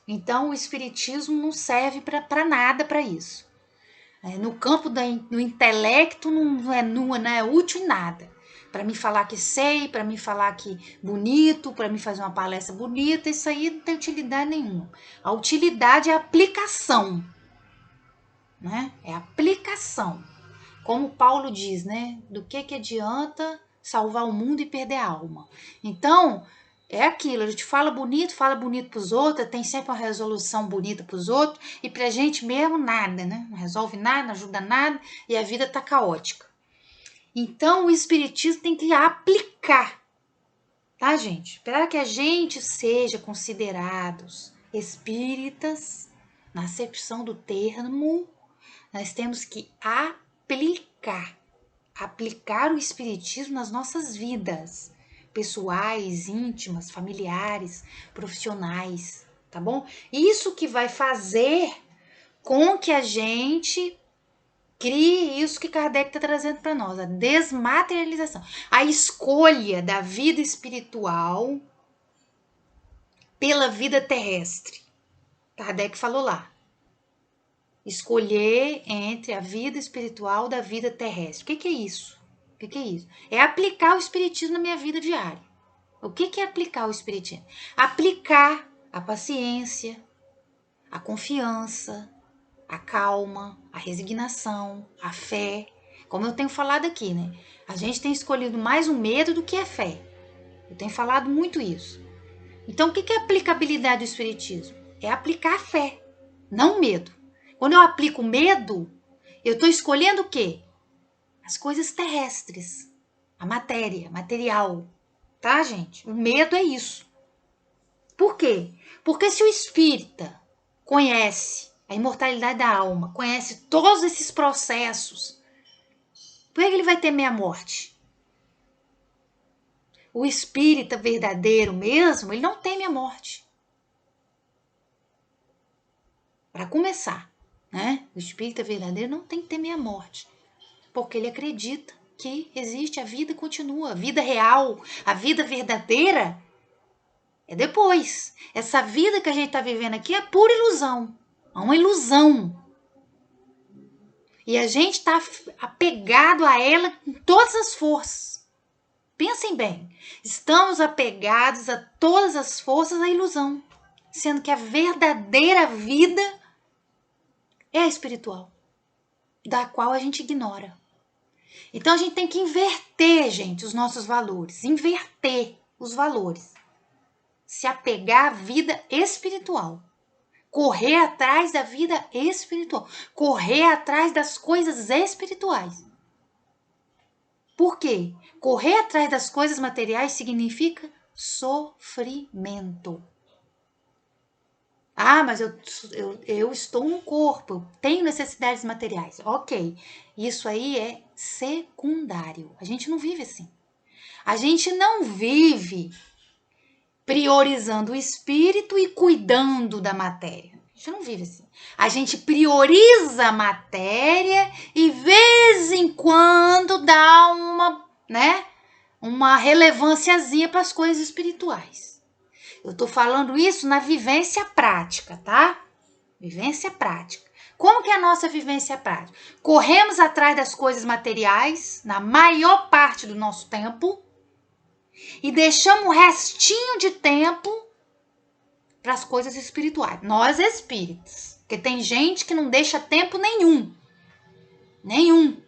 Então, o espiritismo não serve para nada para isso. No campo do intelecto não é útil em nada. Para me falar que sei, para me falar que bonito, para me fazer uma palestra bonita, isso aí não tem utilidade nenhuma. A utilidade é a aplicação, né? É a aplicação. Como Paulo diz, né? Do que adianta salvar o mundo e perder a alma? Então, é aquilo, a gente fala bonito para os outros, tem sempre uma resolução bonita para os outros, e para a gente mesmo nada, né? Não resolve nada, não ajuda nada, e a vida tá caótica. Então, o espiritismo tem que aplicar, tá, gente? Para que a gente seja considerados espíritas, na acepção do termo, nós temos que aplicar o espiritismo nas nossas vidas, pessoais, íntimas, familiares, profissionais, tá bom? Isso que vai fazer com que a gente crie isso que Kardec está trazendo para nós, a desmaterialização, a escolha da vida espiritual pela vida terrestre. Kardec falou lá. Escolher entre a vida espiritual da vida terrestre. O que é isso? O que é isso? É aplicar o espiritismo na minha vida diária. O que é aplicar o espiritismo? Aplicar a paciência, a confiança, a calma, a resignação, a fé. Como eu tenho falado aqui, né? A gente tem escolhido mais o medo do que a fé. Eu tenho falado muito isso. Então, o que é a aplicabilidade do espiritismo? É aplicar a fé, não o medo. Quando eu aplico medo, eu estou escolhendo o quê? As coisas terrestres, a matéria, material, tá, gente? O medo é isso. Por quê? Porque se o espírita conhece a imortalidade da alma, conhece todos esses processos, por que ele vai temer a morte? O espírita verdadeiro mesmo, ele não teme a morte. Para começar, né? O espírita verdadeiro não tem que temer a morte, porque ele acredita que existe, a vida continua, a vida real, a vida verdadeira é depois. Essa vida que a gente está vivendo aqui é pura ilusão, é uma ilusão. E a gente está apegado a ela com todas as forças. Pensem bem, estamos apegados a todas as forças da ilusão, sendo que a verdadeira vida é a espiritual, da qual a gente ignora. Então a gente tem que inverter, gente, os nossos valores, inverter os valores, se apegar à vida espiritual, correr atrás da vida espiritual, correr atrás das coisas espirituais. Por quê? Correr atrás das coisas materiais significa sofrimento. Ah, mas eu estou no corpo, eu tenho necessidades materiais. Ok, isso aí é secundário. A gente não vive assim. A gente não vive priorizando o espírito e cuidando da matéria. A gente não vive assim. A gente prioriza a matéria e, de vez em quando, dá uma relevânciazinha para as coisas espirituais. Eu tô falando isso na vivência prática, tá? Vivência prática. Como que é a nossa vivência prática? Corremos atrás das coisas materiais na maior parte do nosso tempo e deixamos um restinho de tempo para as coisas espirituais. Nós espíritos. Porque tem gente que não deixa tempo nenhum. Nenhum.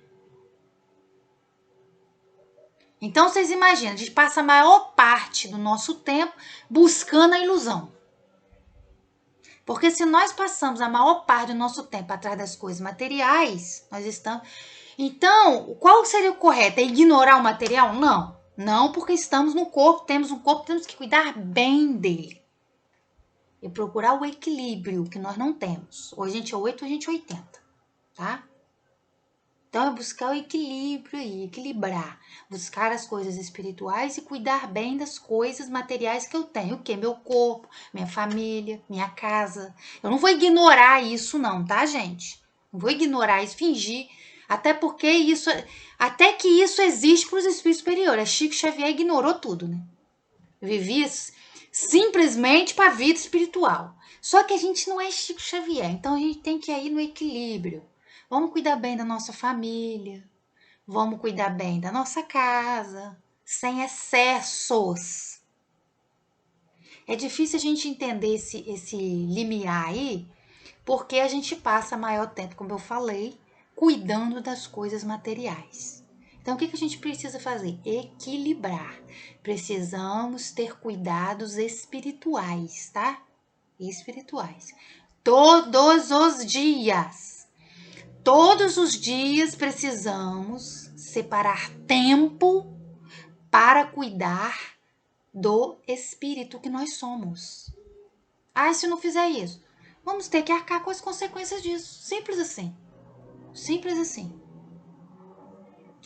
Então, vocês imaginam, a gente passa a maior parte do nosso tempo buscando a ilusão. Porque se nós passamos a maior parte do nosso tempo atrás das coisas materiais, nós estamos... Então, qual seria o correto? É ignorar o material? Não. Não, porque estamos no corpo, temos um corpo, temos que cuidar bem dele. E procurar o equilíbrio, que nós não temos. Ou a gente é 8 ou a gente é 80, tá? Então, é buscar o equilíbrio aí, equilibrar. Buscar as coisas espirituais e cuidar bem das coisas materiais que eu tenho. O quê? Meu corpo, minha família, minha casa. Eu não vou ignorar isso não, tá, gente? Não vou ignorar isso, fingir. Até porque até que isso existe para os espíritos superiores. Chico Xavier ignorou tudo, né? Vivia simplesmente para a vida espiritual. Só que a gente não é Chico Xavier, então a gente tem que ir no equilíbrio. Vamos cuidar bem da nossa família, vamos cuidar bem da nossa casa, sem excessos. É difícil a gente entender esse limiar aí, porque a gente passa maior tempo, como eu falei, cuidando das coisas materiais. Então, o que a gente precisa fazer? Equilibrar. Precisamos ter cuidados espirituais, tá? Espirituais. Todos os dias. Todos os dias precisamos separar tempo para cuidar do espírito que nós somos. Ah, se não fizer isso, vamos ter que arcar com as consequências disso. Simples assim. Simples assim.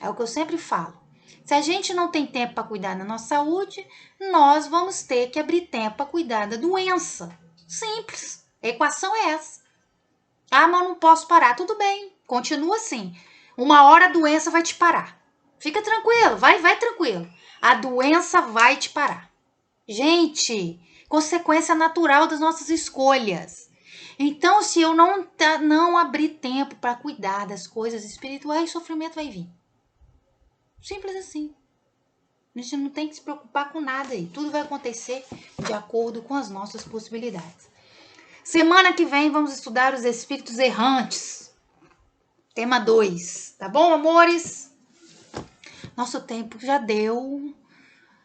É o que eu sempre falo. Se a gente não tem tempo para cuidar da nossa saúde, nós vamos ter que abrir tempo para cuidar da doença. Simples. A equação é essa. Ah, mas eu não posso parar. Tudo bem, continua assim. Uma hora a doença vai te parar. Fica tranquilo, vai tranquilo. A doença vai te parar. Gente, consequência natural das nossas escolhas. Então, se eu não abrir tempo para cuidar das coisas espirituais, o sofrimento vai vir. Simples assim. A gente não tem que se preocupar com nada aí. Tudo vai acontecer de acordo com as nossas possibilidades. Semana que vem vamos estudar os espíritos errantes. Tema 2. Tá bom, amores? Nosso tempo já deu.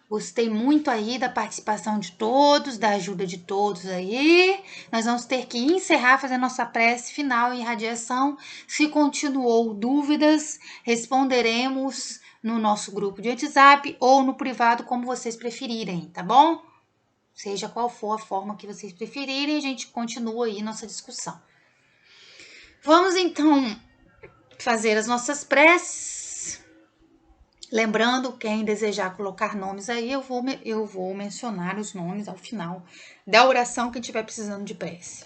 Gostei muito aí da participação de todos, da ajuda de todos aí. Nós vamos ter que encerrar, fazer nossa prece final e irradiação. Se continuou dúvidas, responderemos no nosso grupo de WhatsApp ou no privado, como vocês preferirem, tá bom? Seja qual for a forma que vocês preferirem, a gente continua aí nossa discussão. Vamos então fazer as nossas preces. Lembrando, quem desejar colocar nomes aí, eu vou mencionar os nomes ao final da oração que estiver precisando de prece.